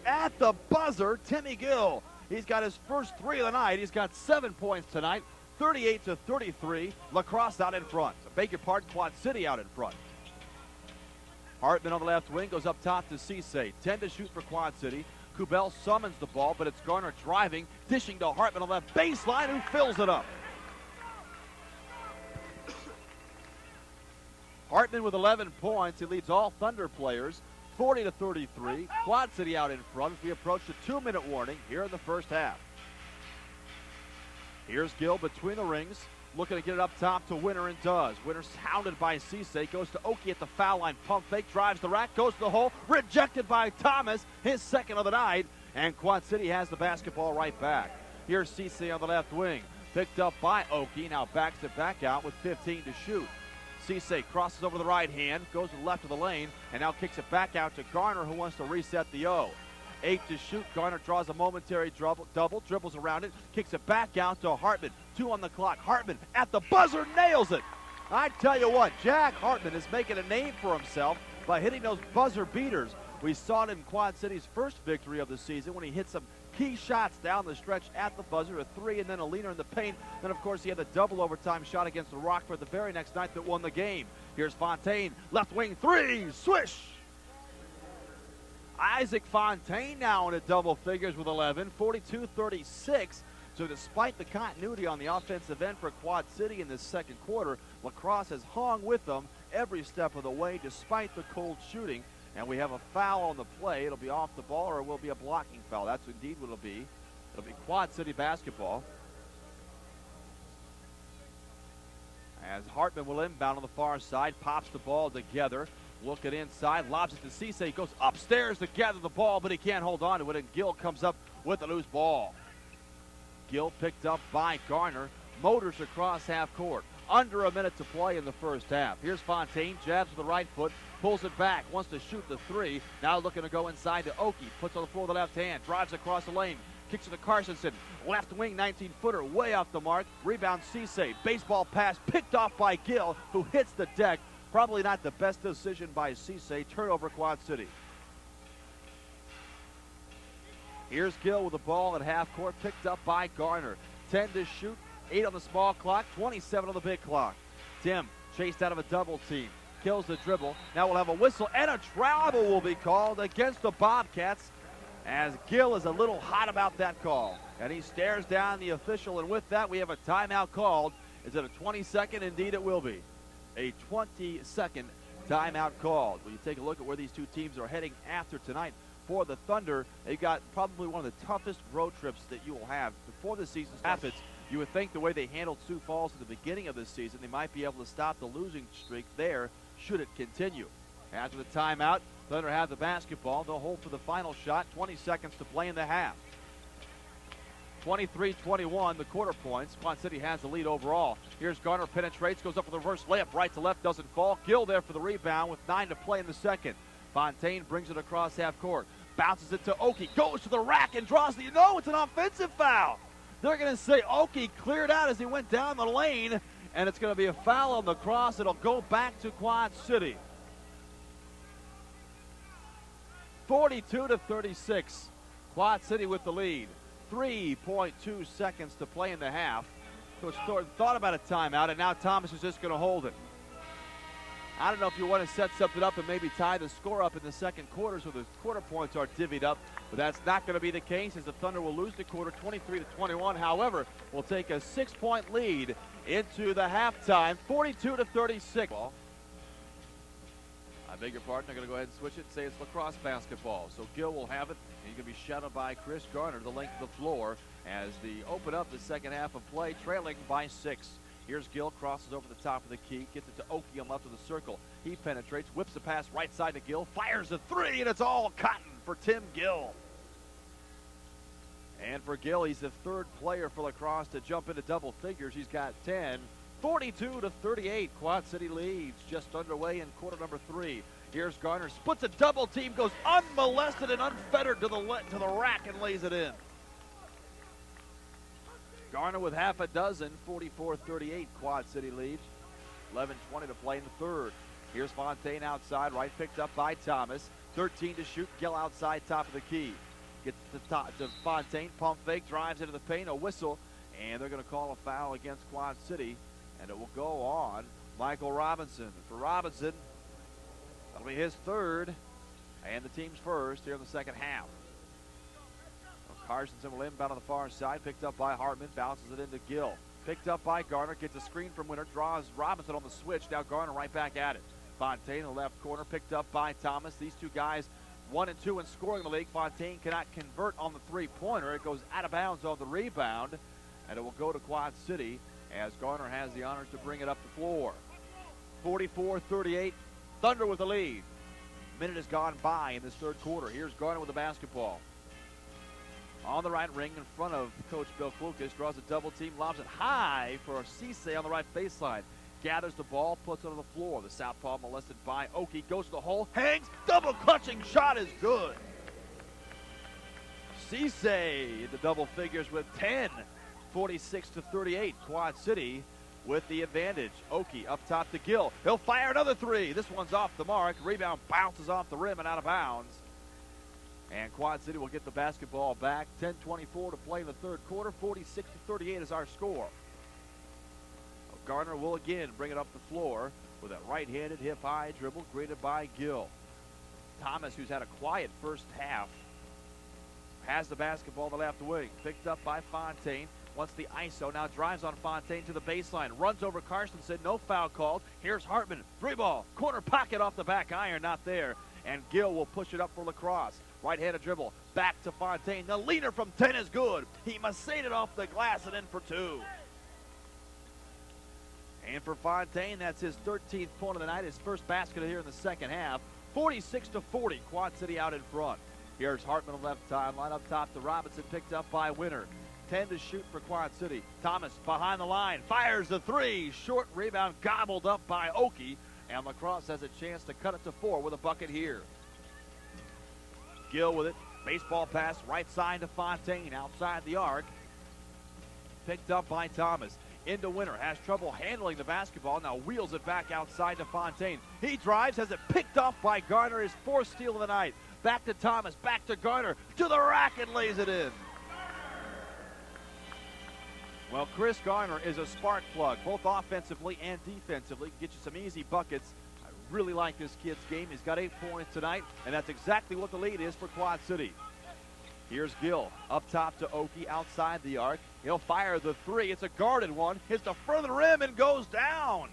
At the buzzer, Timmy Gill. He's got his first 3 of the night. He's got 7 points tonight. 38-33. LaCrosse out in front. Beg your pardon, Quad City out in front. Hartman on the left wing goes up top to Cisse. 10 to shoot for Quad City. Kubel summons the ball, but it's Garner driving, dishing to Hartman on the left baseline, who fills it up. Hartman with 11 points. He leads all Thunder players. 40-33. Quad City out in front as we approach the 2-minute warning here in the first half. Here's Gill between the rings, looking to get it up top to Winter, and does. Winter hounded by Cisse, goes to Oki at the foul line, pump fake, drives the rack, goes to the hole, rejected by Thomas, his second of the night, and Quad City has the basketball right back. Here's Cisse on the left wing, picked up by Oki, now backs it back out with 15 to shoot. Cisse crosses over the right hand, goes to the left of the lane, and now kicks it back out to Garner, who wants to reset the O. 8 to shoot. Garner draws a momentary double, dribbles around it, kicks it back out to Hartman. 2 on the clock. Hartman at the buzzer, nails it. I tell you what, Jack Hartman is making a name for himself by hitting those buzzer beaters. We saw it in Quad City's first victory of the season when he hit some key shots down the stretch at the buzzer, a 3 and then a leaner in the paint. Then, of course, he had the double overtime shot against the Rockford the very next night that won the game. Here's Fontaine, left wing 3, swish! Isaac Fontaine now in a double figures with 11, 42-36. So despite the continuity on the offensive end for Quad City in this second quarter, LaCrosse has hung with them every step of the way despite the cold shooting. And we have a foul on the play. It'll be off the ball or it will be a blocking foul. That's indeed what it'll be. It'll be Quad City basketball. As Hartman will inbound on the far side, pops the ball together. Looking inside, lobs it to Cisse. He goes upstairs to gather the ball, but he can't hold on to it, and Gill comes up with the loose ball. Gill picked up by Garner, motors across half court. Under a minute to play in the first half. Here's Fontaine, jabs with the right foot, pulls it back, wants to shoot the 3. Now looking to go inside to Oki, puts on the floor with the left hand, drives across the lane, kicks it to Carsonson. Left wing 19-footer, way off the mark. Rebound Cisse, baseball pass picked off by Gill, who hits the deck. Probably not the best decision by Cisse. Turnover Quad City. Here's Gill with the ball at half court, picked up by Garner. 10 to shoot, 8 on the small clock, 27 on the big clock. Tim chased out of a double team, kills the dribble. Now we'll have a whistle and a travel will be called against the Bobcats as Gill is a little hot about that call. And he stares down the official, and with that we have a timeout called. Is it a 20-second? Indeed it will be. A 20-second timeout called. When you take a look at where these two teams are heading after tonight, for the Thunder, they've got probably one of the toughest road trips that you will have before the season starts. You would think the way they handled Sioux Falls at the beginning of this season, they might be able to stop the losing streak there should it continue. After the timeout, Thunder have the basketball. They'll hold for the final shot. 20 seconds to play in the half. 23-21, the quarter points. Quad City has the lead overall. Here's Garner, penetrates, goes up with a reverse layup, right to left, doesn't fall. Gill there for the rebound with 9 to play in the second. Fontaine brings it across half court, bounces it to Oki, goes to the rack and draws the, no, it's an offensive foul. They're going to say Oki cleared out as he went down the lane, and it's going to be a foul on LaCrosse. It'll go back to Quad City. 42-36, Quad City with the lead. 3.2 seconds to play in the half. Coach Thornton thought about a timeout, and now Thomas is just going to hold it. I don't know if you want to set something up and maybe tie the score up in the second quarter so the quarter points are divvied up, but that's not going to be the case as the Thunder will lose the quarter 23-21. However, we'll take a 6-point lead into the halftime, 42-36. I beg your pardon, I'm going to go ahead and switch it and say it's LaCrosse basketball. So Gill will have it, and he's going to be shadowed by Chris Garner the length of the floor as they open up the second half of play, trailing by 6. Here's Gill, crosses over the top of the key, gets it to Oki on left of the circle. He penetrates, whips a pass right side to Gill, fires a 3, and it's all cotton for Tim Gill. And for Gill, he's the third player for LaCrosse to jump into double figures. He's got 10. 42-38, Quad City leads, just underway in quarter number 3. Here's Garner, splits a double team, goes unmolested and unfettered to the rack and lays it in. Garner with half a dozen, 44-38, Quad City leads. 11:20 to play in the third. Here's Fontaine outside, right picked up by Thomas. 13 to shoot, Gill outside, top of the key. Gets to Fontaine, pump fake, drives into the paint, a whistle, and they're going to call a foul against Quad City, and it will go on Michael Robinson. For Robinson, that'll be his third, and the team's first here in the second half. Carsonson will inbound on the far side, picked up by Hartman, bounces it into Gill. Picked up by Garner, gets a screen from Winter, draws Robinson on the switch, now Garner right back at it. Fontaine in the left corner, picked up by Thomas. These two guys, 1 and 2 in scoring in the league. Fontaine cannot convert on the three-pointer. It goes out of bounds on the rebound, and it will go to Quad City as Garner has the honors to bring it up the floor. 44-38, Thunder with the lead. Minute has gone by in this third quarter. Here's Garner with the basketball. On the right ring in front of Coach Bill Klukas, draws a double team, lobs it high for Cisse on the right baseline. gathers the ball, puts it on the floor. The southpaw molested by Oki, goes to the hole, hangs, double clutching shot is good. Cisse in the double figures with 10, 46-38. Quad City with the advantage. Oki up top to Gill. He'll fire another three. This one's off the mark. Rebound bounces off the rim and out of bounds. And Quad City will get the basketball back. 10:24 to play in the third quarter. 46-38 is our score. Garner will again bring it up the floor with a right-handed hip-high dribble greeted by Gill. Thomas, who's had a quiet first half, has the basketball the left wing. Picked up by Fontaine. Wants the ISO. Now drives on Fontaine to the baseline. Runs over Karstensen. No foul called. Here's Hartman. Three ball. Corner pocket off the back iron. Not there. And Gill will push it up for LaCrosse. Right-handed dribble. Back to Fontaine. The leader from 10 is good. He massaged it off the glass and in for two. And for Fontaine, that's his 13th point of the night, his first basket here in the second half. 46-40, Quad City out in front. Here's Hartman on the left timeline, up top to Robinson, picked up by Winter. 10 to shoot for Quad City. Thomas behind the line, fires the three. Short rebound gobbled up by Oki, and LaCrosse has a chance to cut it to 4 with a bucket here. Gill with it, baseball pass, right side to Fontaine, outside the arc. Picked up by Thomas. Into Winter, has trouble handling the basketball, now wheels it back outside to Fontaine. He drives, has it picked off by Garner, his 4th steal of the night. Back to Thomas, back to Garner, to the rack and lays it in. Well, Chris Garner is a spark plug, both offensively and defensively. Get you some easy buckets. I really like this kid's game. He's got 8 points tonight, and that's exactly what the lead is for Quad City. Here's Gill, up top to Oki, outside the arc. He'll fire the three. It's a guarded one. Hits the front of the rim and goes down.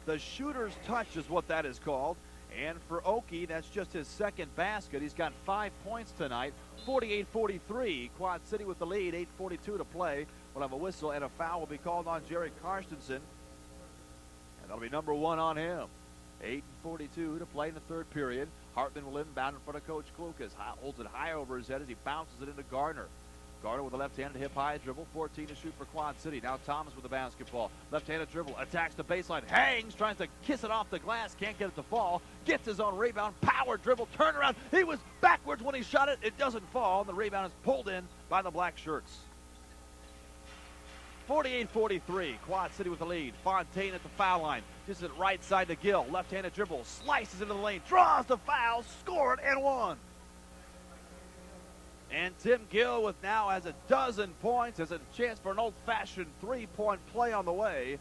The shooter's touch is what that is called. And for Oki, that's just his second basket. He's got 5 points tonight. 48-43. Quad City with the lead. 8:42 to play. We'll have a whistle and a foul will be called on Jerry Karstensen. And that'll be number 1 on him. 8:42 to play in the third period. Hartman will inbound in front of Coach Klukas. Holds it high over his head as he bounces it into Garner. Garner with a left-handed hip-high dribble. 14 to shoot for Quad City. Now Thomas with the basketball. Left-handed dribble. Attacks the baseline. Hangs. Tries to kiss it off the glass. Can't get it to fall. Gets his own rebound. Power dribble. Turnaround. He was backwards when he shot it. It doesn't fall. And the rebound is pulled in by the black shirts. 48-43. Quad City with the lead. Fontaine at the foul line. Just at right side to Gill. Left-handed dribble. Slices into the lane. Draws the foul. Scored and won. And Tim Gill with now has 12 points. Has a chance for an old-fashioned three-point play on the way.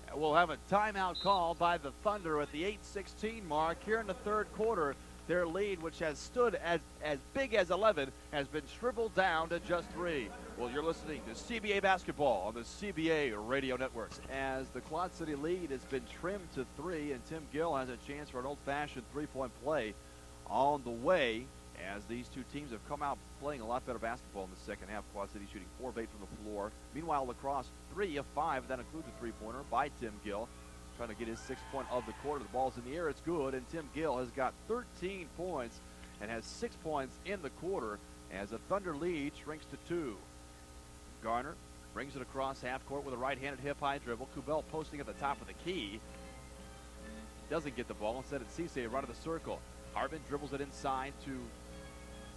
And we'll have a timeout called by the Thunder at the 8:16 mark here in the third quarter. Their lead, which has stood as big as 11, has been shriveled down to just 3. Well, you're listening to CBA Basketball on the CBA Radio Networks. As the Quad City lead has been trimmed to 3, and Tim Gill has a chance for an old-fashioned three-point play on the way, as these two teams have come out playing a lot better basketball in the second half. Quad City shooting 4 of 8 from the floor. Meanwhile, LaCrosse 3 of 5. That includes a three-pointer by Tim Gill. Trying to get his 6th point of the quarter. The ball's in the air. It's good. And Tim Gill has got 13 points and has 6 points in the quarter as a Thunder lead shrinks to 2. Garner brings it across half court with a right-handed hip-high dribble. Kubel posting at the top of the key. Doesn't get the ball. Instead, it's Cisse right of the circle. Hartman dribbles it inside to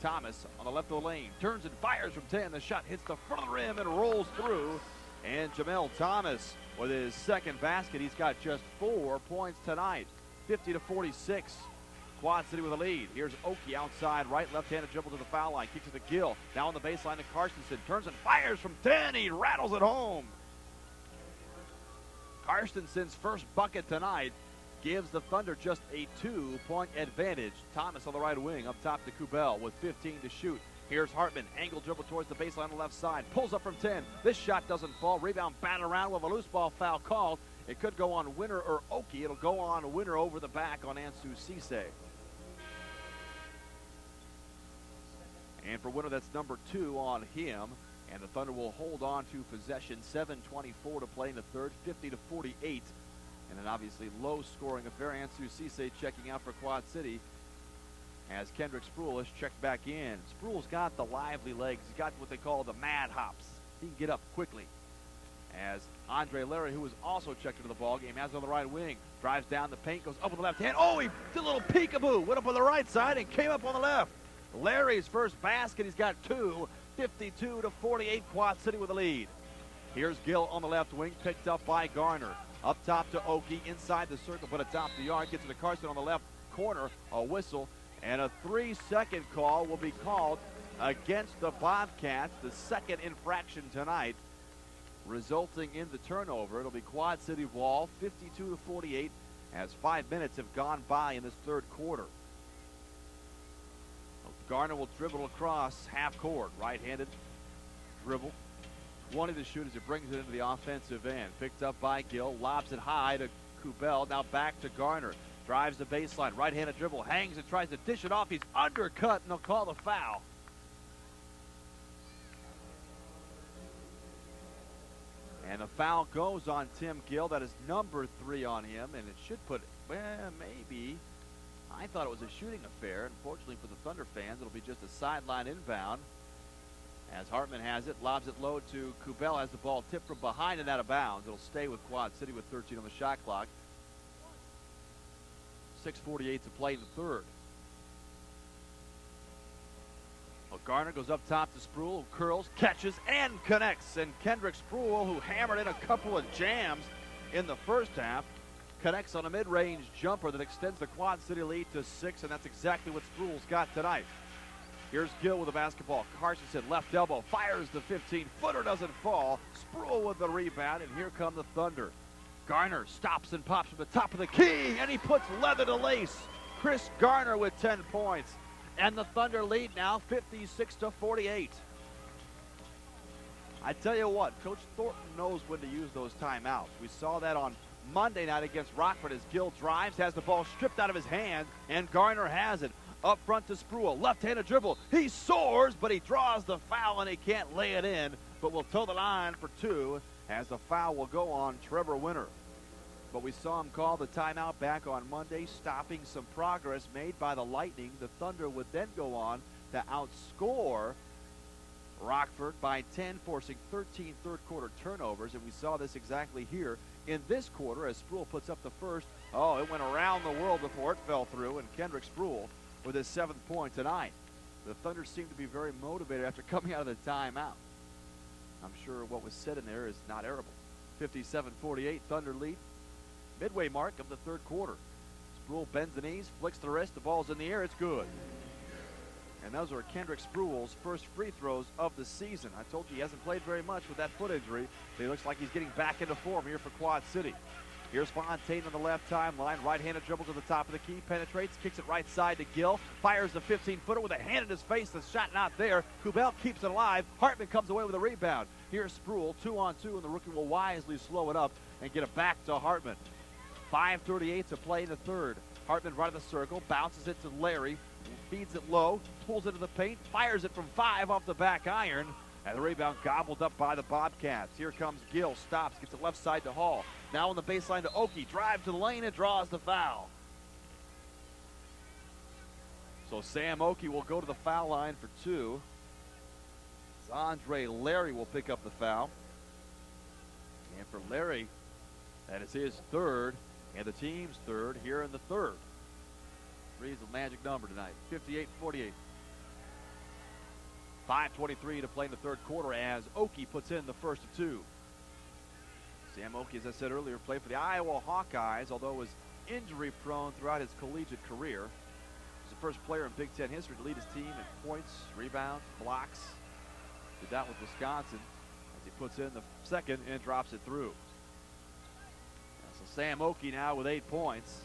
Thomas on the left of the lane. Turns and fires from 10. The shot hits the front of the rim and rolls through. And Jamel Thomas with his second basket. He's got just 4 points tonight. 50-46. Quad City with a lead. Here's Oki outside right. Left-handed dribble to the foul line. Kicks it to Gill. Now on the baseline to Karstensen. Turns and fires from 10. He rattles it home. Karstensen's first bucket tonight gives the Thunder just a 2-point advantage. Thomas on the right wing, up top to Kubel with 15 to shoot. Here's Hartman, angle dribble towards the baseline on the left side, pulls up from 10. This shot doesn't fall. Rebound batted around with a loose ball foul called. It could go on Winter or Oki. It'll go on Winter over the back on Ansu Cisse. And for Winter, that's number 2 on him. And the Thunder will hold on to possession. 7:24 to play in the third, 50-48. And an obviously low-scoring affair. Ansu Cisse checking out for Quad City as Kendrick Sproul has checked back in. Sproul's got the lively legs. He's got what they call the mad hops. He can get up quickly. as Andre Larry, who was also checked into the ball game, has it on the right wing, drives down the paint, goes up with the left hand. Oh, he did a little peekaboo, went up on the right side and came up on the left. Larry's first basket, he's got two, 52-48, Quad City with the lead. Here's Gill on the left wing, picked up by Garner. Up top to Oki, inside the circle, but atop the yard, gets it to Carson on the left corner, a whistle, and a 3-second call will be called against the Bobcats, the second infraction tonight, resulting in the turnover. It'll be Quad City ball, 52-48, as 5 minutes have gone by in this third quarter. Garner will dribble across half court, right-handed dribble. 20 to shoot as he brings it into the offensive end. Picked up by Gill, lobs it high to Kubel, now back to Garner. Drives the baseline, right-handed dribble, hangs and tries to dish it off. He's undercut, and they'll call the foul. And the foul goes on Tim Gill. That is number 3 on him, and it should put, well, maybe. I thought it was a shooting affair. Unfortunately for the Thunder fans, it'll be just a sideline inbound. As Hartman has it, lobs it low to Kubel, has the ball tipped from behind and out of bounds. It'll stay with Quad City with 13 on the shot clock. 6:48 to play in the third. Well, Garner goes up top to Spruill, who curls, catches, and connects. And Kendrick Spruill, who hammered in a couple of jams in the first half, connects on a mid-range jumper that extends the Quad City lead to 6, and that's exactly what Spruill's got tonight. Here's Gill with the basketball. Carsonson, left elbow, fires the 15-footer, doesn't fall. Spruill with the rebound, and here come the Thunder. Garner stops and pops from the top of the key, and he puts leather to lace. Chris Garner with 10 points. And the Thunder lead now 56-48. I tell you what, Coach Thornton knows when to use those timeouts. We saw that on Monday night against Rockford as Gill drives, has the ball stripped out of his hand, and Garner has it. Up front to Spruill, left-handed dribble. He soars, but he draws the foul, and he can't lay it in, but will toe the line for 2 as the foul will go on Trevor Winter. But we saw him call the timeout back on Monday, stopping some progress made by the Lightning. The Thunder would then go on to outscore Rockford by 10, forcing 13 third-quarter turnovers, and we saw this exactly here in this quarter as Spruill puts up the first. Oh, it went around the world before it fell through, and Kendrick Spruill with his 7th point tonight. The Thunder seem to be very motivated after coming out of the timeout. I'm sure what was said in there is not arable. 57-48, Thunder lead. Midway mark of the third quarter. Spruill bends the knees, flicks the wrist, the ball's in the air, it's good. And those are Kendrick Spruill's first free throws of the season. I told you he hasn't played very much with that foot injury, but he looks like he's getting back into form here for Quad City. Here's Fontaine on the left timeline, right-handed dribble to the top of the key, penetrates, kicks it right side to Gill, fires the 15-footer with a hand in his face, the shot not there. Kubel keeps it alive, Hartman comes away with a rebound. Here's Spruill, 2-on-2, and the rookie will wisely slow it up and get it back to Hartman. 5:38 to play in the third. Hartman right of the circle, bounces it to Larry, feeds it low, pulls it to the paint, fires it from 5 off the back iron, and the rebound gobbled up by the Bobcats. Here comes Gill, stops, gets it left side to Hall. Now on the baseline to Oki, drive to the lane and draws the foul. So Sam Oki will go to the foul line for 2. Andre Larry will pick up the foul. And for Larry, that is his 3rd and the team's 3rd here in the third. 3 is the magic number tonight, 58-48. 5:23 to play in the third quarter as Oki puts in the first of 2. Sam Oki, as I said earlier, played for the Iowa Hawkeyes, although was injury-prone throughout his collegiate career. He's the first player in Big Ten history to lead his team in points, rebounds, blocks. Did that with Wisconsin as he puts in the second and drops it through. So Sam Oki now with 8 points.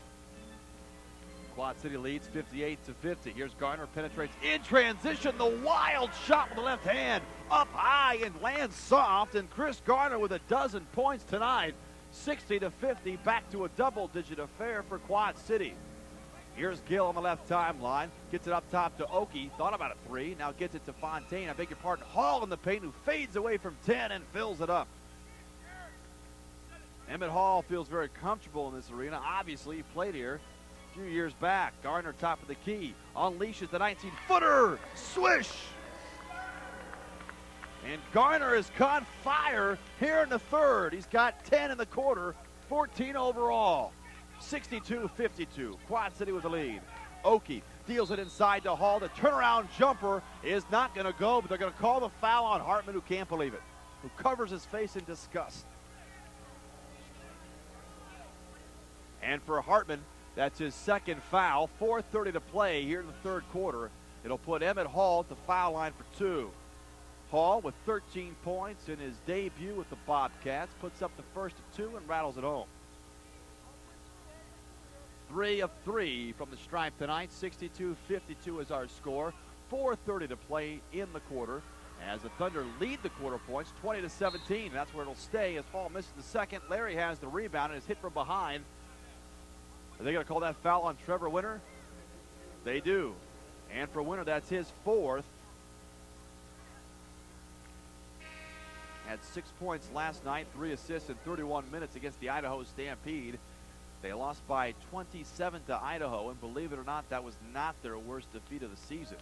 Quad City leads 58-50. Here's Garner, penetrates in transition. The wild shot with the left hand. Up high and lands soft. And Chris Garner with a dozen points tonight. 60-50, back to a double-digit affair for Quad City. Here's Gill on the left timeline. Gets it up top to Oki. Thought about a 3. Now gets it to Fontaine. I beg your pardon. Hall in the paint, who fades away from 10 and fills it up. Emmett Hall feels very comfortable in this arena. Obviously, he played here a few years back. Garner, top of the key, unleashes the 19-footer. Swish! And Garner has caught fire here in the third. He's got 10 in the quarter, 14 overall. 62-52. Quad City with the lead. Oki deals it inside to Hall. The turnaround jumper is not going to go, but they're going to call the foul on Hartman, who can't believe it, who covers his face in disgust. And for Hartman, that's his second foul. 4:30 to play here in the third quarter. It'll put Emmett Hall at the foul line for 2. Hall with 13 points in his debut with the Bobcats, puts up the first of 2 and rattles it home. 3 of 3 from the stripe tonight. 62-52 is our score. 4:30 to play in the quarter as the Thunder lead the quarter points 20-17. That's where it'll stay as Hall misses the second. Larry has the rebound and is hit from behind. Are they going to call that foul on Trevor Winter? They do. And for Winter, that's his 4th. Had 6 points last night, 3 assists in 31 minutes against the Idaho Stampede. They lost by 27 to Idaho, and believe it or not, that was not their worst defeat of the season.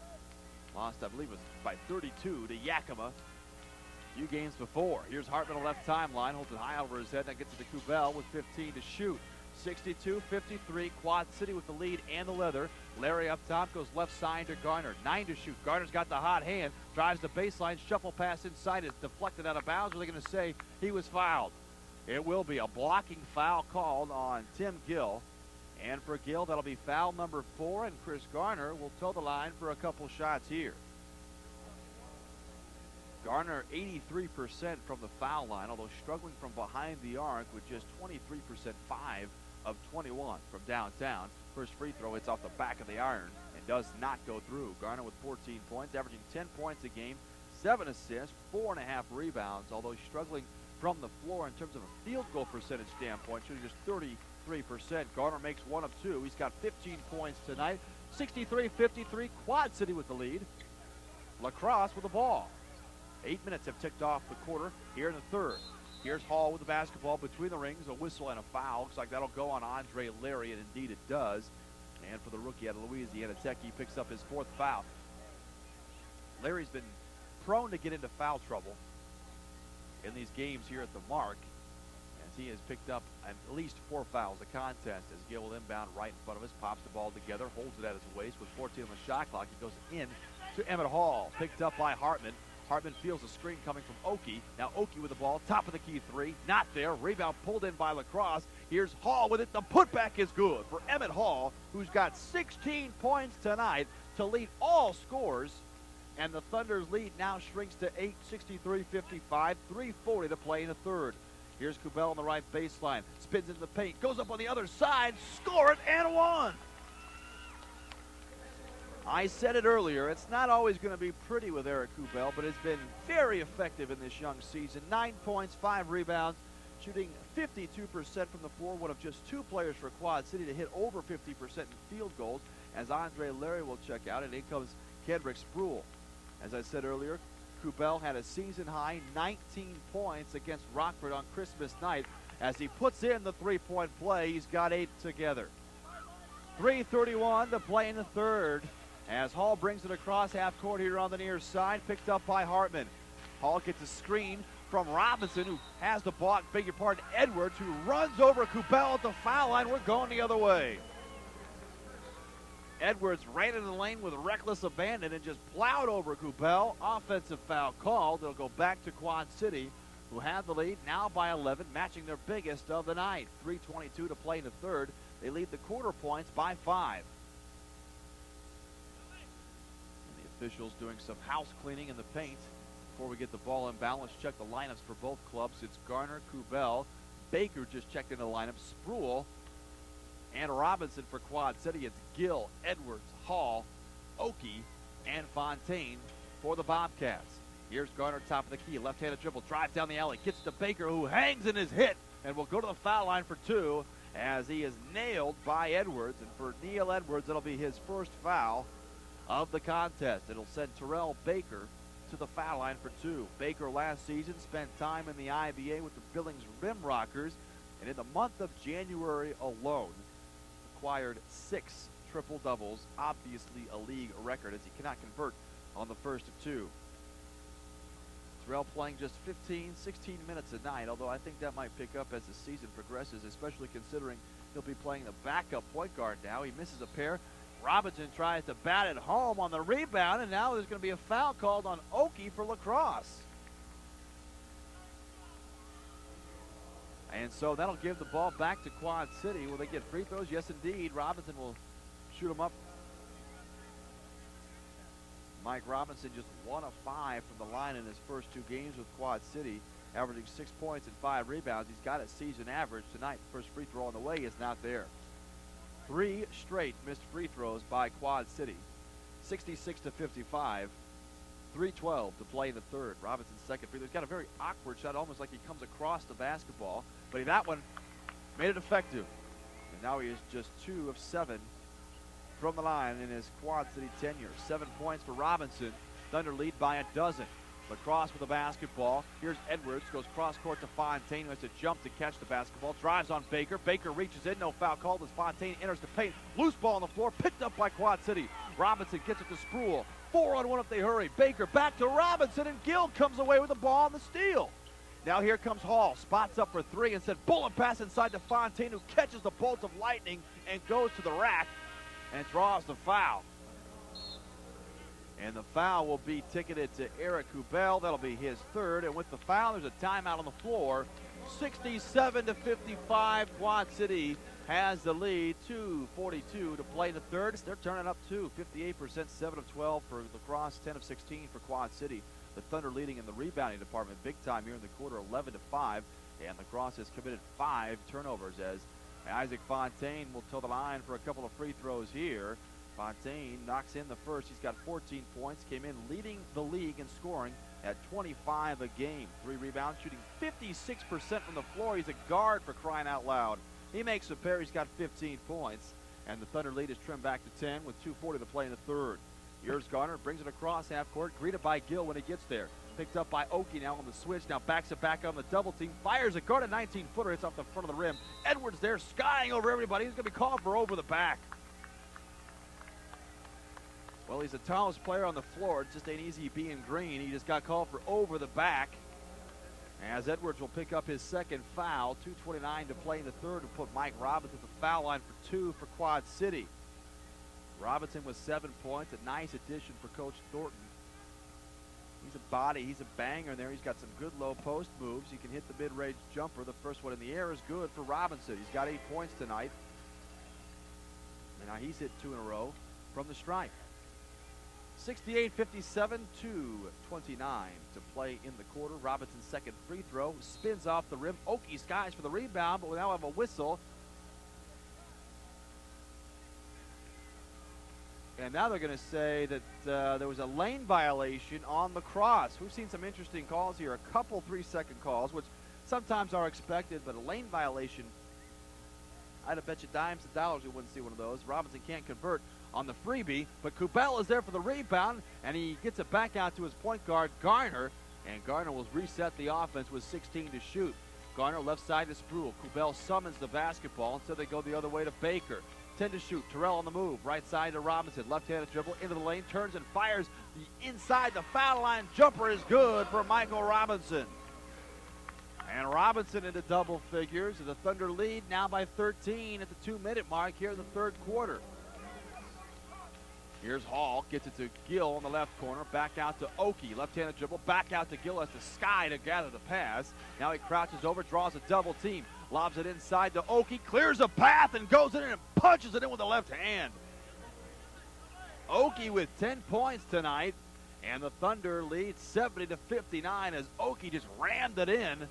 Lost, I believe, was by 32 to Yakima a few games before. Here's Hartman on the left timeline, holds it high over his head, now gets it to Kubel with 15 to shoot. 62-53, Quad City with the lead and the leather. Larry up top, goes left side to Garner. 9 to shoot. Garner's got the hot hand, drives the baseline, shuffle pass inside, is deflected out of bounds. Are they going to say he was fouled? It will be a blocking foul called on Tim Gill. And for Gill, that'll be foul number 4, and Chris Garner will toe the line for a couple shots here. Garner 83% from the foul line, although struggling from behind the arc with just 23%, 5 of 21 from downtown. First free throw hits off the back of the iron and does not go through. Garner with 14 points, averaging 10 points a game, 7 assists, 4.5 rebounds, although struggling from the floor in terms of a field goal percentage standpoint, shooting just 33%. Garner makes 1 of 2. He's got 15 points tonight. 63-53, Quad City with the lead. LaCrosse with the ball. 8 minutes have ticked off the quarter here in the third. Here's Hall with the basketball between the rings, a whistle and a foul. Looks like that'll go on Andre Larry, and indeed it does. And for the rookie out of Louisiana Tech, he picks up his 4th foul. Larry's been prone to get into foul trouble in these games here at the Mark, as he has picked up at least 4 fouls a contest as Gill will inbound right in front of us, pops the ball together, holds it at his waist with 14 on the shot clock. It goes in to Emmett Hall, picked up by Hartman. Hartman feels a screen coming from Oki. Now Oki with the ball, top of the key 3, not there. Rebound pulled in by LaCrosse. Here's Hall with it. The putback is good for Emmett Hall, who's got 16 points tonight to lead all scores. And the Thunder's lead now shrinks to 8, 63-55, 3:40 to play in the third. Here's Kubel on the right baseline, spins into the paint, goes up on the other side, score it, and 1. I said it earlier, it's not always going to be pretty with Eric Kubel, but it's been very effective in this young season. 9 points, 5 rebounds, shooting 52% from the floor, one of just 2 players for Quad City to hit over 50% in field goals, as Andre Larry will check out, and in comes Kendrick Spruill. As I said earlier, Kubel had a season-high 19 points against Rockford on Christmas night. As he puts in the 3-point play, he's got 8 together. 3:31 to play in the third, as Hall brings it across half court here on the near side, picked up by Hartman. Hall gets a screen from Robinson, who has the ball, beg your pardon, Edwards, who runs over Kubel at the foul line. We're going the other way. Edwards ran into the lane with reckless abandon and just plowed over Kubel. Offensive foul called. They'll go back to Quad City, who have the lead now by 11, matching their biggest of the night. 3:22 to play in the third. They lead the quarter points by 5. And the officials doing some house cleaning in the paint. Before we get the ball in balance, check the lineups for both clubs. It's Garner, Kubel. Baker just checked into the lineup. Spruill and Robinson for Quad City. It's Gill, Edwards, Hall, Oki, and Fontaine for the Bobcats. Here's Garner, top of the key, left-handed dribble, drives down the alley, gets to Baker, who hangs in his hit, and will go to the foul line for 2, as he is nailed by Edwards. And for Neil Edwards, it'll be his first foul of the contest. It'll send Terrell Baker to the foul line for 2. Baker last season spent time in the IBA with the Billings Rim Rockers, and in the month of January alone, acquired 6 triple-doubles, obviously a league record, as he cannot convert on the first of 2. Terrell playing just 15, 16 minutes a night, although I think that might pick up as the season progresses, especially considering he'll be playing the backup point guard now. He misses a pair. Robinson tries to bat it home on the rebound, and now there's going to be a foul called on Okie for LaCrosse. And so that'll give the ball back to Quad City. Will they get free throws? Yes, indeed. Robinson will shoot them up. Mike Robinson just 1 of 5 from the line in his first 2 games with Quad City, averaging 6 points and 5 rebounds. He's got a season average tonight. First free throw on the way is not there. 3 straight missed free throws by Quad City. 66-55. 3:12 to play in the third. Robinson's second free throw. He's got a very awkward shot, almost like he comes across the basketball. But that one made it effective. And now he is just 2 of 7 from the line in his Quad City tenure. 7 points for Robinson. Thunder lead by a dozen. LaCrosse with the basketball. Here's Edwards, goes cross court to Fontaine, who has to jump to catch the basketball. Drives on Baker. Baker reaches in, no foul called as Fontaine enters the paint. Loose ball on the floor, picked up by Quad City. Robinson gets it to Sproul. 4-on-1 if they hurry. Baker back to Robinson, and Gill comes away with the ball on the steal. Now here comes Hall. Spots up for 3 and said bullet pass inside to Fontaine, who catches the bolt of lightning and goes to the rack and draws the foul. And the foul will be ticketed to Eric Kubel. That'll be his third. And with the foul, there's a timeout on the floor. 67-55. Quad City has the lead. 2:42 to play in the third. They're turning up too. 58%, 7 of 12 for LaCrosse, 10 of 16 for Quad City. The Thunder leading in the rebounding department big time here in the quarter, 11-5. And LaCrosse has committed 5 turnovers as Isaac Fontaine will toe the line for a couple of free throws here. Fontaine knocks in the first. He's got 14 points. Came in leading the league in scoring at 25 a game. 3 rebounds, shooting 56% from the floor. He's a guard, for crying out loud. He makes a pair. He's got 15 points. And the Thunder lead is trimmed back to 10 with 2:40 to play in the third. Here's Garner, brings it across half court, greeted by Gill when he gets there. Picked up by Okie now on the switch. Now backs it back on the double team. Fires a guard, a 19-footer. Hits off the front of the rim. Edwards there, skying over everybody. He's going to be called for over the back. Well, he's the tallest player on the floor. It just ain't easy being green. He just got called for over the back. As Edwards will pick up his second foul. 2:29 to play in the third to put Mike Robinson at the foul line for 2 for Quad City. Robinson with 7 points. A nice addition for Coach Thornton. He's a body. He's a banger there. He's got some good low post moves. He can hit the mid-range jumper. The first one in the air is good for Robinson. He's got 8 points tonight. And now he's hit 2 in a row from the stripe. 68-57, 2:29 to play in the quarter. Robinson's second free throw spins off the rim. Okie skies for the rebound, but we now have a whistle. And now they're going to say that there was a lane violation on LaCrosse. We've seen some interesting calls here, a couple 3-second calls, which sometimes are expected, but a lane violation, I'd have bet you dimes and dollars we wouldn't see one of those. Robinson can't convert on the freebie, but Kubel is there for the rebound, and he gets it back out to his point guard, Garner, and Garner will reset the offense with 16 to shoot. Garner left side to Sproul. Kubel summons the basketball, and so they go the other way to Baker. 10 to shoot. Terrell on the move. Right side to Robinson. Left-handed dribble into the lane. Turns and fires. The inside the foul line jumper is good for Michael Robinson. And Robinson into double figures. The Thunder lead now by 13 at the 2-minute mark here in the third quarter. Here's Hall. Gets it to Gill on the left corner. Back out to Okie. Left-handed dribble. Back out to Gill. Has to sky to gather the pass. Now he crouches over. Draws a double team. Lobs it inside to Okie. Clears a path and goes in and punches it in with the left hand. Okie with 10 points tonight. And the Thunder lead 70-59 as Okie just rammed it in.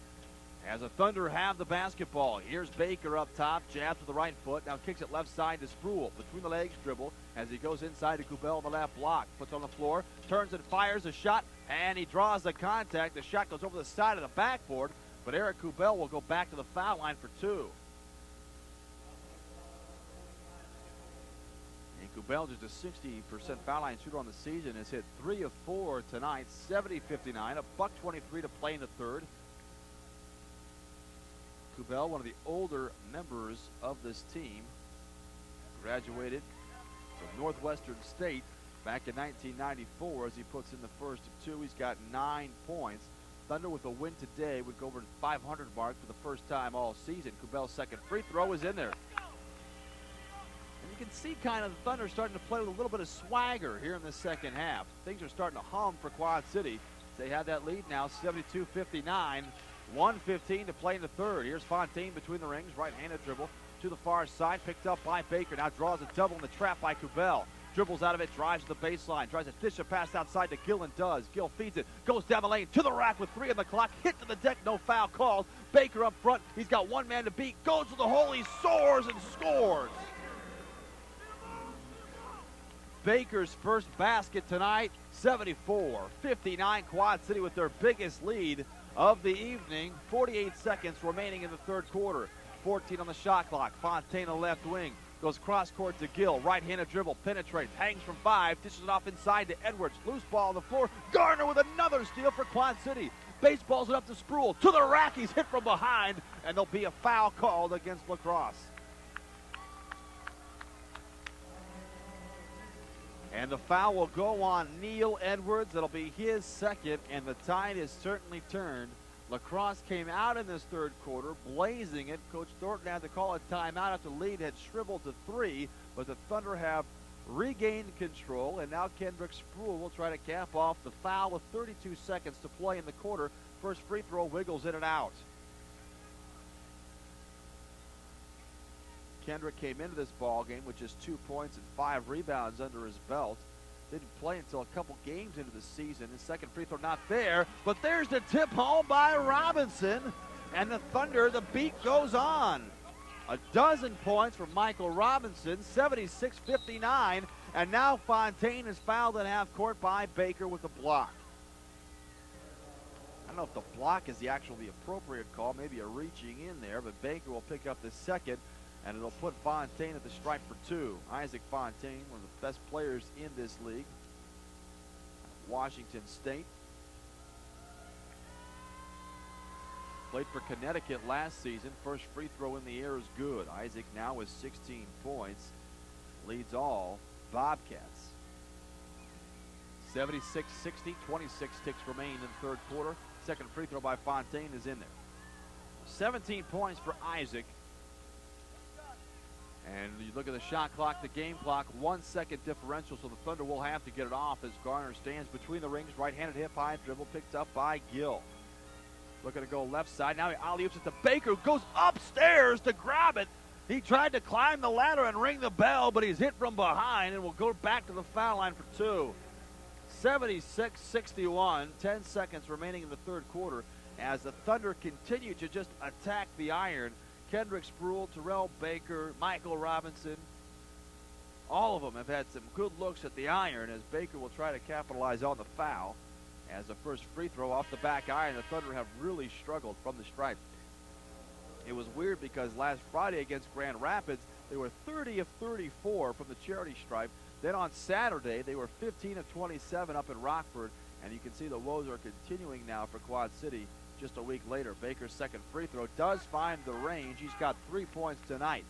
As the Thunder have the basketball. Here's Baker up top, jabs with the right foot. Now kicks it left side to Sproul. Between the legs dribble as he goes inside to Kubel on the left block. Puts on the floor, turns and fires a shot, and he draws the contact. The shot goes over the side of the backboard, but Eric Kubel will go back to the foul line for 2. And Kubel, just a 60% foul line shooter on the season, has hit 3 of 4 tonight, 70-59, a $1.23 to play in the third. Kubel, one of the older members of this team, graduated from Northwestern State back in 1994 as he puts in the first of 2. He's got 9 points. Thunder with a win today would go over the 500 mark for the first time all season. Kubel's second free throw is in there. And you can see kind of the Thunder starting to play with a little bit of swagger here in the second half. Things are starting to hum for Quad City. They have that lead now, 72-59. 1:15 to play in the third. Here's Fontaine between the rings, right-handed dribble to the far side, picked up by Baker. Now draws a double in the trap by Kubel. Dribbles out of it, drives to the baseline, tries to dish a pass outside to Gill and does. Gill feeds it, goes down the lane to the rack with 3 on the clock, hit to the deck, no foul called. Baker up front, he's got one man to beat, goes to the hole, he soars and scores. Baker's first basket tonight, 74-59, Quad City with their biggest lead of the evening. 48 seconds remaining in the third quarter. 14 on the shot clock. Fontaine on the left wing. Goes cross court to Gill. Right-handed dribble. Penetrates. Hangs from 5. Dishes it off inside to Edwards. Loose ball on the floor. Garner with another steal for Quad City. Baseballs it up to Spruill. To the rack. He's hit from behind. And there'll be a foul called against LaCrosse. And the foul will go on Neil Edwards. It'll be his second, and the tide is certainly turned. LaCrosse came out in this third quarter, blazing it. Coach Thornton had to call a timeout after the lead had shriveled to 3, but the Thunder have regained control, and now Kendrick Spruill will try to cap off the foul with 32 seconds to play in the quarter. First free throw wiggles in and out. Kendrick came into this ball game with just 2 points and 5 rebounds under his belt. Didn't play until a couple games into the season. His second free throw not there, but there's the tip home by Robinson. And the Thunder, the beat goes on. A dozen points for Michael Robinson, 76-59. And now Fontaine is fouled at half court by Baker with a block. I don't know if the block is the appropriate call, maybe a reaching in there, but Baker will pick up the second. And it'll put Fontaine at the stripe for 2. Isaac Fontaine, one of the best players in this league. Washington State. Played for Connecticut last season. First free throw in the air is good. Isaac now with 16 points. Leads all Bobcats. 76-60, 26 ticks remain in the third quarter. Second free throw by Fontaine is in there. 17 points for Isaac. And you look at the shot clock, the game clock, 1 second differential, so the Thunder will have to get it off as Garner stands between the rings, right-handed hip-high dribble picked up by Gill. Looking to go left side. Now he alley-oops it to Baker, who goes upstairs to grab it. He tried to climb the ladder and ring the bell, but he's hit from behind and will go back to the foul line for 2. 76-61, 10 seconds remaining in the third quarter as the Thunder continue to just attack the iron. Kendrick Spruill, Terrell Baker, Michael Robinson, all of them have had some good looks at the iron as Baker will try to capitalize on the foul. As the first free throw off the back iron, the Thunder have really struggled from the stripe. It was weird because last Friday against Grand Rapids, they were 30 of 34 from the charity stripe. Then on Saturday, they were 15 of 27 up in Rockford, and you can see the woes are continuing now for Quad City. Just a week later, Baker's second free throw does find the range. He's got 3 points tonight.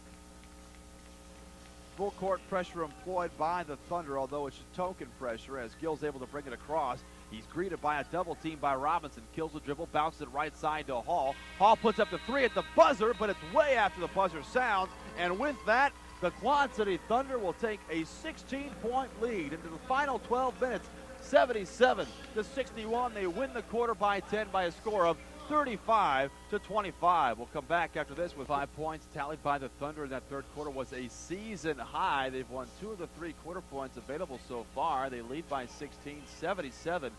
Full court pressure employed by the Thunder, although it's just token pressure as Gill's able to bring it across. He's greeted by a double team by Robinson. Kills the dribble, bounces it right side to Hall. Hall puts up the 3 at the buzzer, but it's way after the buzzer sounds. And with that, the Quad City Thunder will take a 16-point lead into the final 12 minutes. 77-61. They win the quarter by 10 by a score of 35-25. We'll come back after this with 5 points tallied by the Thunder in that third quarter was a season high. They've won 2 of the 3 quarter points available so far. They lead by 16, 77-61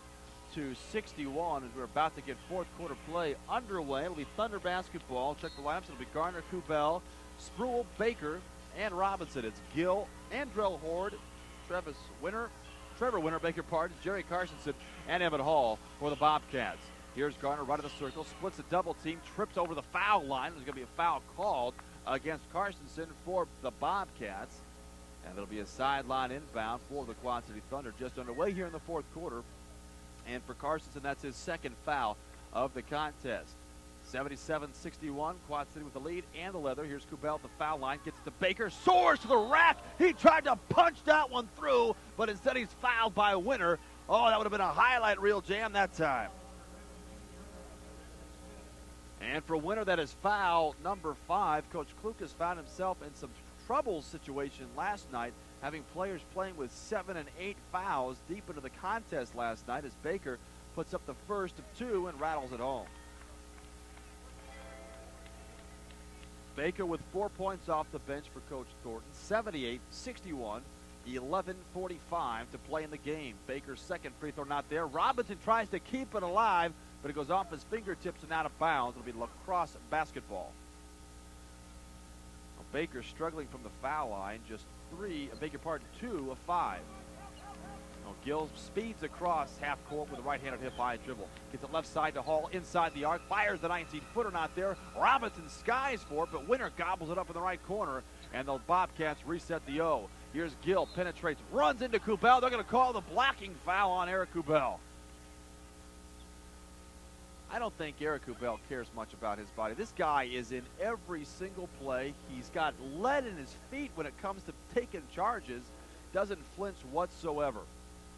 as we're about to get fourth quarter play underway. It'll be Thunder basketball. Check the lineups. It'll be Garner, Kubel, Spruill, Baker, and Robinson. It's Gill, Andrell Horde, Trevor Winter, Jerry Carsonson, and Evan Hall for the Bobcats. Here's Garner right of the circle, splits a double team, trips over the foul line. There's going to be a foul called against Carsonson for the Bobcats. And there'll be a sideline inbound for the Quad City Thunder just underway here in the fourth quarter. And for Carsonson, that's his second foul of the contest. 77-61, Quad City with the lead and the leather. Here's Kubel at the foul line, gets it to Baker, soars to the rack. He tried to punch that one through, but instead he's fouled by Winter. Oh, that would have been a highlight reel jam that time. And for Winter, that is foul number 5. Coach Klukas found himself in some trouble situation last night, having players playing with 7 and 8 fouls deep into the contest last night as Baker puts up the first of 2 and rattles it home. Baker with 4 points off the bench for Coach Thornton, 78-61, 11:45 to play in the game. Baker's second free throw not there. Robinson tries to keep it alive, but it goes off his fingertips and out of bounds. It'll be LaCrosse basketball. Well, Baker struggling from the foul line, just 2 of 5. Well, Gill speeds across half court with a right-handed hip-high dribble. Gets it left side to Hall, inside the arc, fires the 19-footer, not there. Robinson skies for it, but Winter gobbles it up in the right corner, and the Bobcats reset the O. Here's Gill, penetrates, runs into Kubel. They're going to call the blocking foul on Eric Kubel. I don't think Eric Kubel cares much about his body. This guy is in every single play. He's got lead in his feet when it comes to taking charges. Doesn't flinch whatsoever.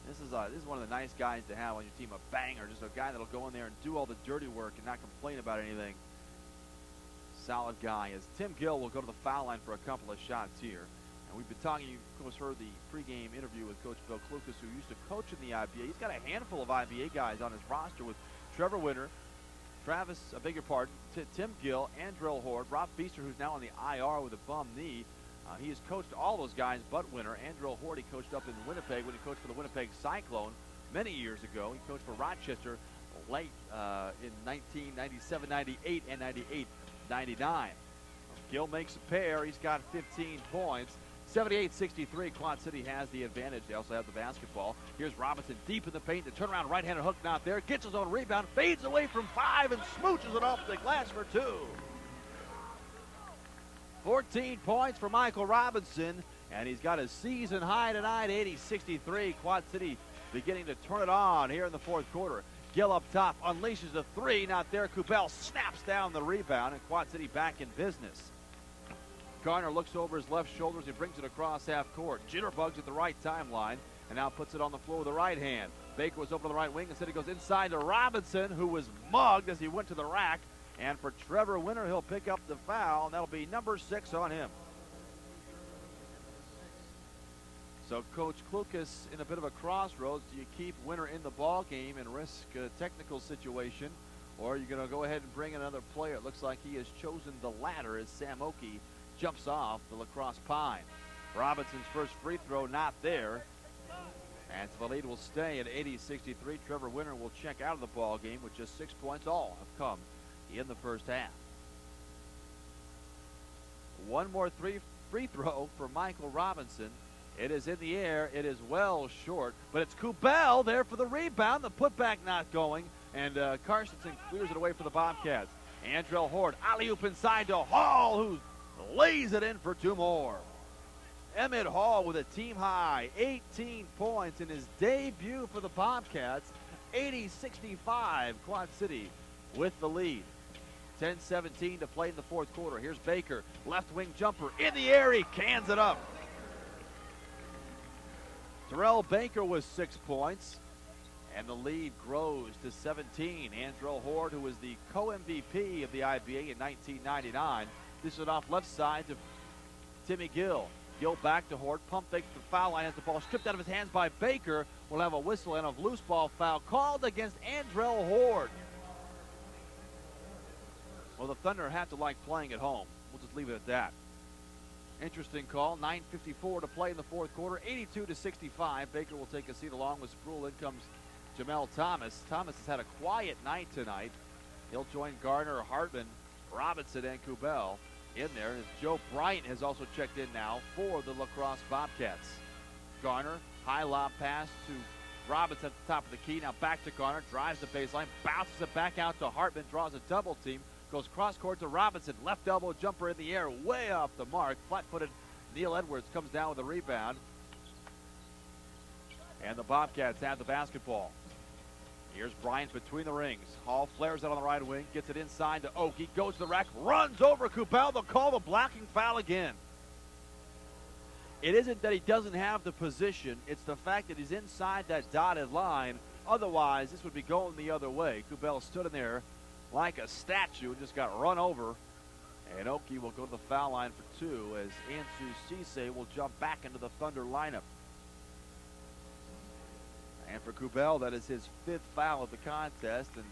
This is one of the nice guys to have on your team, a banger, just a guy that'll go in there and do all the dirty work and not complain about anything. Solid guy. As Tim Gill will go to the foul line for a couple of shots here. And we've been talking, you of course heard the pregame interview with Coach Bill Klukas, who used to coach in the IBA. He's got a handful of IBA guys on his roster with Trevor Winter, Tim Gill, Andrell Horde, Rob Feaster, who's now on the IR with a bum knee. He has coached all those guys but Winter. Andrell Horde, he coached up in Winnipeg when he coached for the Winnipeg Cyclone many years ago. He coached for Rochester late in 1997, 98, and 98, 99. Gill makes a pair. He's got 15 points. 78-63, Quad City has the advantage. They also have the basketball. Here's Robinson deep in the paint. The turnaround right-handed hook not there. Gets his own rebound, fades away from 5, and smooches it off the glass for 2. 14 points for Michael Robinson, and he's got a season high tonight, 80-63. Quad City beginning to turn it on here in the fourth quarter. Gill up top, unleashes the 3, not there. Kubel snaps down the rebound, and Quad City back in business. Garner looks over his left shoulder as he brings it across half court. Jitterbugs at the right timeline, and now puts it on the floor with the right hand. Baker was over the right wing. Instead, he goes inside to Robinson, who was mugged as he went to the rack. And for Trevor Winter, he'll pick up the foul, and that'll be number 6 on him. So Coach Klukas in a bit of a crossroads. Do you keep Winter in the ball game and risk a technical situation, or are you going to go ahead and bring in another player? It looks like he has chosen the latter as Sam Oki jumps off the LaCrosse Pine. Robinson's first free throw not there. And so the lead will stay at 80-63. Trevor Winter will check out of the ball game with just 6 points. All have come in the first half. One more free throw for Michael Robinson. It is in the air. It is well short. But it's Kubel there for the rebound. The putback not going. And Carstensen clears it away for the Bobcats. Andrell Horde, alley-oop inside to Hall, who lays it in for 2 more. Emmett Hall with a team-high 18 points in his debut for the Bobcats. 80-65, Quad City with the lead. 10-17 to play in the fourth quarter. Here's Baker, left wing jumper in the air. He cans it up. Terrell Baker with 6 points, and the lead grows to 17. Andrell Horde, who was the co-MVP of the IBA in 1999, this is off left side to Timmy Gill. Gill back to Horde, pump fakes the foul line, has the ball stripped out of his hands by Baker. Will have a whistle and a loose ball foul called against Andrell Horde. Well, the Thunder have to like playing at home. We'll just leave it at that. Interesting call. 9:54 to play in the fourth quarter. 82-65. Baker will take a seat along with Sproul. In comes Jamel Thomas. Thomas has had a quiet night tonight. He'll join Gardner, Hartman, Robinson, and Kubel in there. And Joe Bryant has also checked in now for the LaCrosse Bobcats. Garner, high lob pass to Robinson at the top of the key. Now back to Garner. Drives the baseline. Bounces it back out to Hartman. Draws a double team. Goes cross court to Robinson. Left elbow jumper in the air. Way off the mark. Flat-footed Neil Edwards comes down with a rebound. And the Bobcats have the basketball. Here's Bryant between the rings. Hall flares out on the right wing. Gets it inside to Oki. Goes to the rack. Runs over Kubel. They'll call the blocking foul again. It isn't that he doesn't have the position. It's the fact that he's inside that dotted line. Otherwise, this would be going the other way. Kubel stood in there like a statue and just got run over. And Oki will go to the foul line for two as Ansu Cisse will jump back into the Thunder lineup. And for Kubel, that is his 5th foul of the contest. And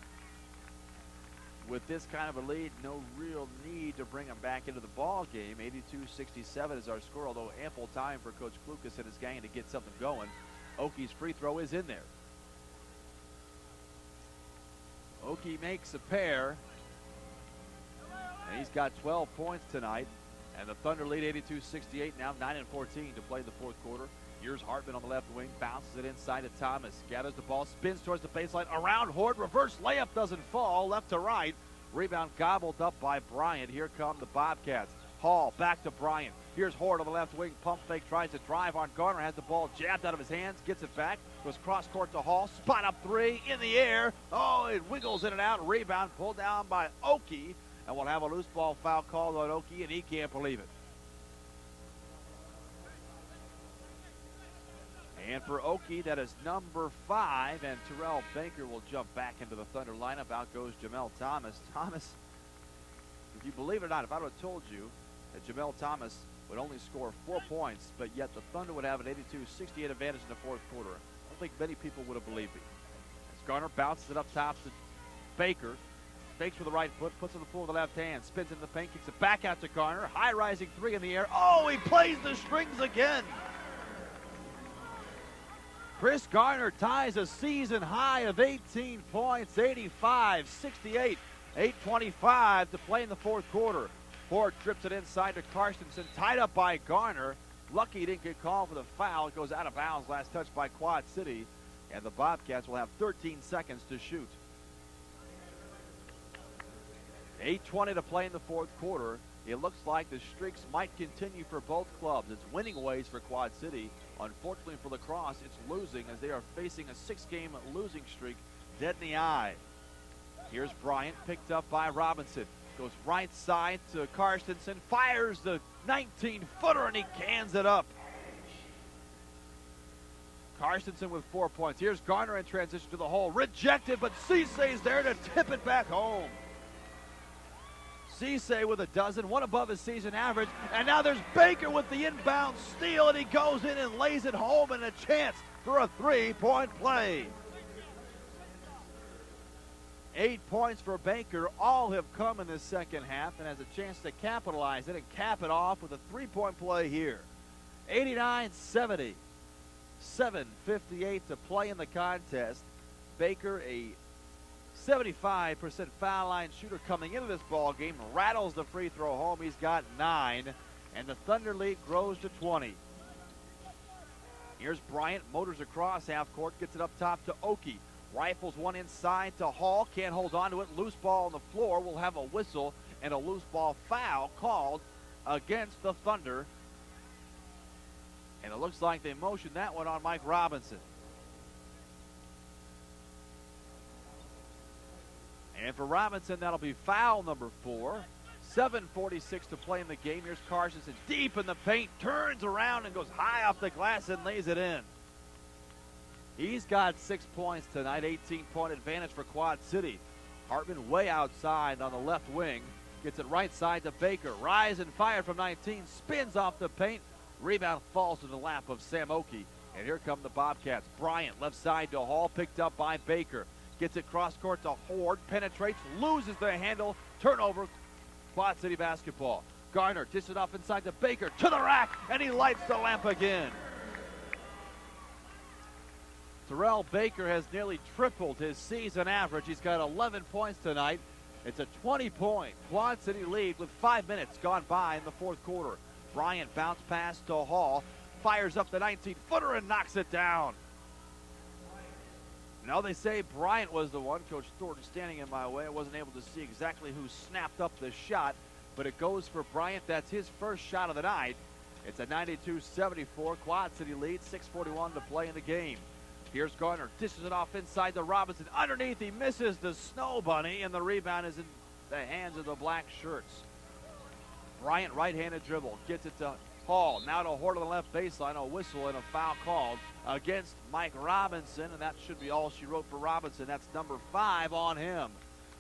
with this kind of a lead, no real need to bring him back into the ball game. 82-67 is our score, although ample time for Coach Klukas and his gang to get something going. Oki's free throw is in there. Oki makes a pair, and he's got 12 points tonight. And the Thunder lead 82-68, now 9-14 to play the fourth quarter. Here's Hartman on the left wing, bounces it inside to Thomas, gathers the ball, spins towards the baseline, around Hort, reverse layup doesn't fall, left to right. Rebound gobbled up by Bryant. Here come the Bobcats. Hall back to Bryant. Here's Hort on the left wing, pump fake, tries to drive on Garner, has the ball jabbed out of his hands, gets it back, goes cross court to Hall, spot up three, in the air. Oh, it wiggles in and out, rebound pulled down by Oki, and we'll have a loose ball foul called on Oki, and he can't believe it. And for Oki, that is number 5, and Terrell Baker will jump back into the Thunder lineup. Out goes Jamel Thomas. Thomas, if you believe it or not, if I would have told you that Jamel Thomas would only score 4 points, but yet the Thunder would have an 82-68 advantage in the fourth quarter, I don't think many people would have believed me. As Garner bounces it up top to Baker, fakes with the right foot, puts it on the floor with the left hand, spins into the paint, kicks it back out to Garner. High rising three in the air. Oh, he plays the strings again. Chris Garner ties a season high of 18 points, 85-68, 8:25 to play in the fourth quarter. Ford trips it inside to Karstensen, tied up by Garner. Lucky he didn't get called for the foul. It goes out of bounds, last touch by Quad City, and the Bobcats will have 13 seconds to shoot. 8:20 to play in the fourth quarter. It looks like the streaks might continue for both clubs. It's winning ways for Quad City. Unfortunately for LaCrosse, it's losing as they are facing a 6-game losing streak dead in the eye. Here's Bryant, picked up by Robinson. Goes right side to Karstensen, fires the 19-footer, and he cans it up. Karstensen with 4 points. Here's Garner in transition to the hole. Rejected, but Cisse's there to tip it back home. Cisse with a dozen, one above his season average, and now there's Baker with the inbound steal, and he goes in and lays it home, and a chance for a three-point play. 8 points for Baker, all have come in the second half, and has a chance to capitalize it and cap it off with a three-point play here. 89-70, 7:58 to play in the contest. Baker, a 75% foul line shooter coming into this ball game, rattles the free throw home. He's got 9, and the Thunder lead grows to 20. Here's Bryant, motors across half court, gets it up top to Oki. Rifles one inside to Hall, can't hold on to it. Loose ball on the floor. We'll have a whistle and a loose ball foul called against the Thunder. And it looks like they motioned that one on Mike Robinson. And for Robinson, that'll be foul number 4. 7:46 to play in the game. Here's Karstensen deep in the paint, turns around and goes high off the glass and lays it in. He's got 6 points tonight, 18-point advantage for Quad City. Hartman way outside on the left wing. Gets it right side to Baker. Rise and fire from 19, spins off the paint. Rebound falls to the lap of Sam Oki. And here come the Bobcats. Bryant left side to Hall, picked up by Baker. Gets it cross court to Horde, penetrates, loses the handle, turnover, Quad City basketball. Garner dishes it off inside to Baker, to the rack, and he lights the lamp again. Terrell Baker has nearly tripled his season average. He's got 11 points tonight. It's a 20-point Quad City lead with 5 minutes gone by in the fourth quarter. Bryant bounce pass to Hall, fires up the 19-footer and knocks it down. Now they say Bryant was the one. Coach Thornton standing in my way. I wasn't able to see exactly who snapped up the shot, but it goes for Bryant. That's his first shot of the night. It's a 92-74 Quad City lead, 6:41 to play in the game. Here's Garner, dishes it off inside to Robinson. Underneath, he misses the Snow Bunny, and the rebound is in the hands of the black shirts. Bryant, right-handed dribble, gets it to Hall. Now to Hort on the left baseline, a whistle and a foul called against Mike Robinson, and that should be all she wrote for Robinson. That's number 5 on him.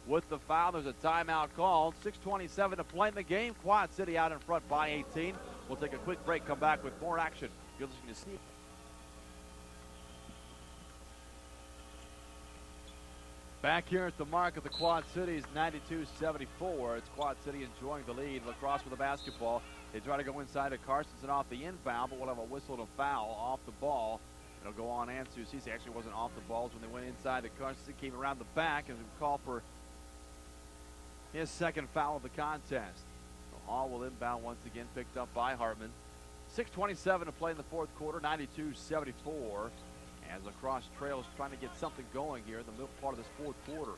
with the foul. There's a timeout called. 6:27 to play in the game. Quad City out in front by 18. We'll take a quick break, come back with more action. You're listening to Steve. Back here at the mark of the Quad Cities, 92-74. It's Quad City enjoying the lead. LaCrosse with the basketball. They try to go inside to Carstensen off the inbound, but we'll have a whistle and a foul off the ball. It'll go on Ansu. Cisse actually wasn't off the balls when they went inside. The Carstensen came around the back and call for his second foul of the contest. So Hall will inbound once again, picked up by Hartman. 6:27 to play in the fourth quarter, 92-74. As LaCrosse trails, trying to get something going here in the middle part of this fourth quarter.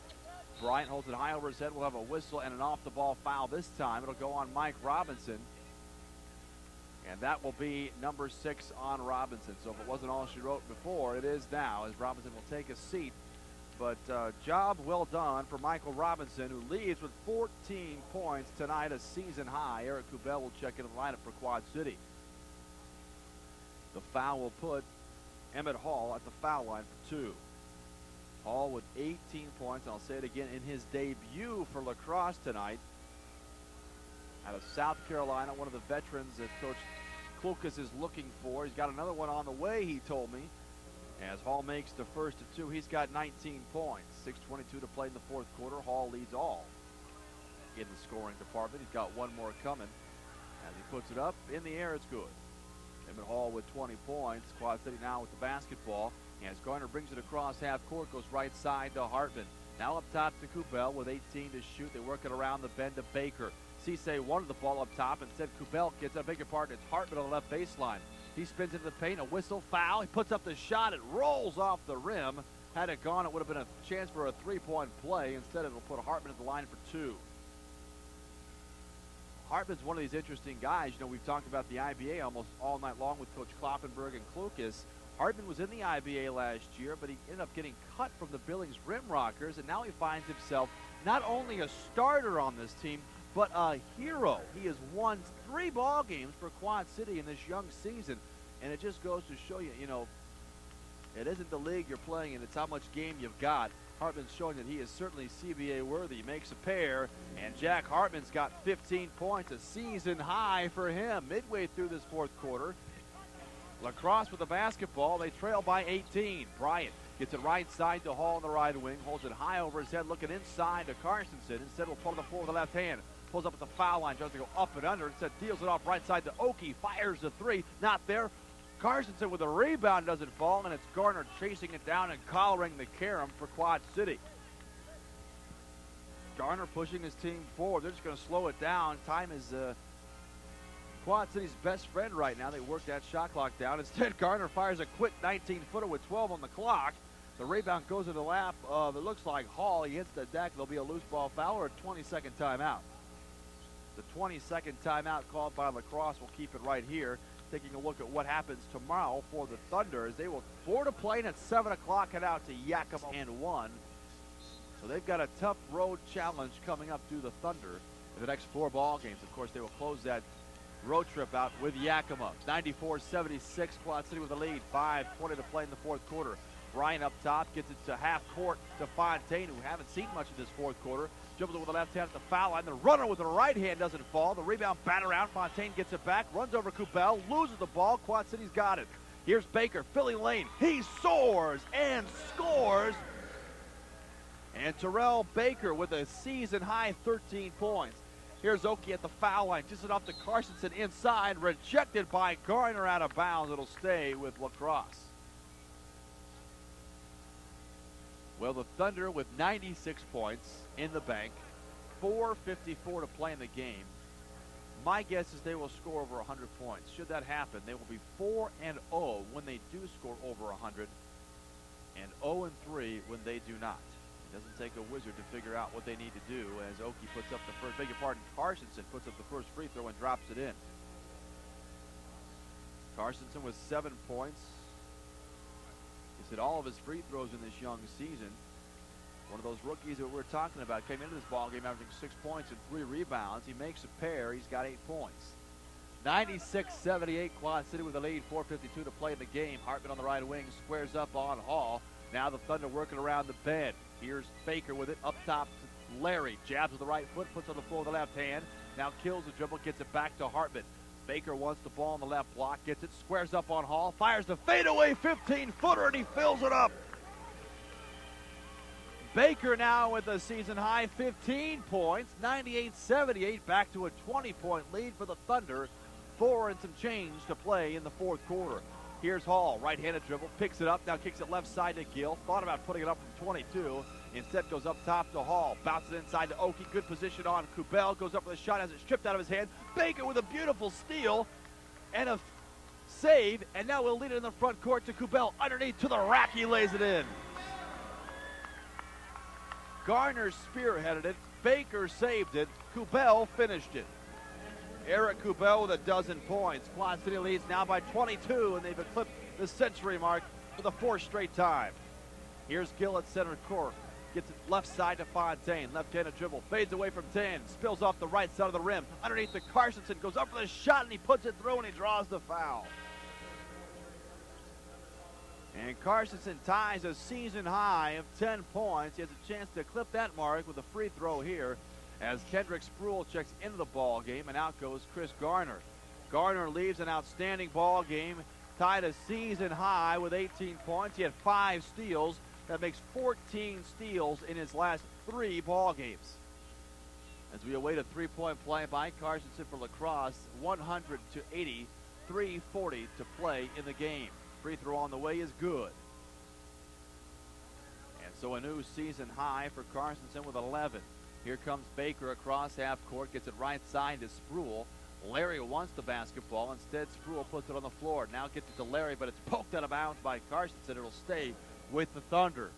Bryant holds it high over his head. We'll have a whistle and an off-the-ball foul this time. It'll go on Mike Robinson. And that will be number 6 on Robinson. So if it wasn't all she wrote before, it is now, as Robinson will take a seat. But job well done for Michael Robinson, who leads with 14 points tonight, a season high. Eric Kubel will check into the lineup for Quad City. The foul will put Emmett Hall at the foul line for 2. Hall with 18 points. I'll say it again, in his debut for LaCrosse tonight. Out of South Carolina, one of the veterans that Coach Klukas is looking for. He's got another one on the way, he told me. As Hall makes the first of 2, he's got 19 points. 6:22 to play in the fourth quarter. Hall leads all in the scoring department. He's got one more coming. As he puts it up in the air, it's good. Emmett Hall with 20 points. Quad City now with the basketball. As Garner brings it across half court, goes right side to Hartman. Now up top to Kubel with 18 to shoot. They work it around the bend to Baker. Cisse wanted the ball up top. Instead, Kubel gets a bigger part. It's Hartman on the left baseline. He spins into the paint. A whistle, foul. He puts up the shot. It rolls off the rim. Had it gone, it would have been a chance for a three-point play. Instead, it'll put Hartman at the line for 2. Hartman's one of these interesting guys. You know, we've talked about the IBA almost all night long with Coach Kloppenberg and Klukas. Hartman was in the IBA last year, but he ended up getting cut from the Billings Rim Rockers, and now he finds himself not only a starter on this team, but a hero. He has won 3 ball games for Quad City in this young season, and it just goes to show you, you know, it isn't the league you're playing in, it's how much game you've got. Hartman's showing that he is certainly CBA worthy. He makes a pair, and Jack Hartman's got 15 points, a season high for him midway through this fourth quarter. LaCrosse with the basketball. They trail by 18. Bryant gets it right side to Hall on the right wing, holds it high over his head, looking inside to Carstensen. Instead, will pull the floor with the left hand. Pulls up at the foul line, tries to go up and under. Instead, deals it off right side to Oki. Fires the 3. Not there. Carstensen with a rebound, doesn't fall, and it's Garner chasing it down and collaring the carom for Quad City. Garner pushing his team forward. They're just going to slow it down. Time is Quad City's best friend right now. They work that shot clock down. Instead, Garner fires a quick 19-footer with 12 on the clock. The rebound goes in the lap of, it looks like Hall. He hits the deck. There'll be a loose ball foul or a 20-second timeout. The 20-second timeout called by LaCrosse. Will keep it right here. Taking a look at what happens tomorrow for the Thunder as they will board a plane at 7 o'clock, head out to Yakima and 1. So they've got a tough road challenge coming up through the Thunder in the next 4 ball games. Of course, they will close that road trip out with Yakima. 94-76, Quad City with the lead. 5:20 to play in the fourth quarter. Bryant up top gets it to half court to Fontaine, who haven't seen much of this fourth quarter. Dribbles it with the left hand at the foul line. The runner with the right hand doesn't fall. The rebound bat around. Fontaine gets it back, runs over Kubel, loses the ball. Quad City's got it. Here's Baker filling lane. He soars and scores. And Terrell Baker with a season-high 13 points. Here's Oki at the foul line. Just off to Carstensen inside. Rejected by Garner out of bounds. It'll stay with LaCrosse. Well, the Thunder with 96 points in the bank. 4:54 to play in the game. My guess is they will score over 100 points. Should that happen, they will be 4-0 when they do score over 100. And 0-3 when they do not. It doesn't take a wizard to figure out what they need to do as Oki puts up the first, beg your pardon, Carstensen puts up the first free throw and drops it in. Carstensen with 7 points. He's hit all of his free throws in this young season. One of those rookies that we're talking about came into this ballgame averaging 6 points and 3 rebounds. He makes a pair. He's got 8 points. 96-78, Quad City with the lead. 4:52 to play in the game. Hartman on the right wing squares up on Hall. Now the Thunder working around the bend. Here's Baker with it up top, Larry jabs with the right foot, puts on the floor with the left hand. Now kills the dribble, gets it back to Hartman. Baker wants the ball on the left block, gets it, squares up on Hall, fires the fadeaway 15-footer, and he fills it up. Baker now with a season-high 15 points, 98-78, back to a 20-point lead for the Thunder. 4 and some change to play in the fourth quarter. Here's Hall, right-handed dribble, picks it up, now kicks it left side to Gill. Thought about putting it up from 22. Instead goes up top to Hall, bounces inside to Oki. Good position on Kubel, goes up for the shot, has it stripped out of his hand. Baker with a beautiful steal and a save, and now we'll lead it in the front court to Kubel. Underneath to the rack, he lays it in. Garner spearheaded it, Baker saved it, Kubel finished it. Eric Kubel with a dozen points. Quad City leads now by 22, and they've eclipsed the century mark for the 4th straight time. Here's Gill at center court. Gets it left side to Fontaine. Left-handed dribble. Fades away from 10. Spills off the right side of the rim. Underneath to Carstensen. Goes up for the shot, and he puts it through, and he draws the foul. And Carstensen ties a season high of 10 points. He has a chance to clip that mark with a free throw here as Kendrick Spruill checks into the ball game, and out goes Chris Garner. Garner leaves an outstanding ball game, tied a season high with 18 points. He had 5 steals. That makes 14 steals in his last 3 ball games. As we await a 3-point play by Carstensen for LaCrosse, 100-80, 3:40 to play in the game. Free throw on the way is good. And so a new season high for Carstensen with 11. Here comes Baker across half court, gets it right side to Spruill. Larry wants the basketball. Instead, Spruill puts it on the floor. Now gets it to Larry, but it's poked out of bounds by Carstensen. It'll stay with the Thunder.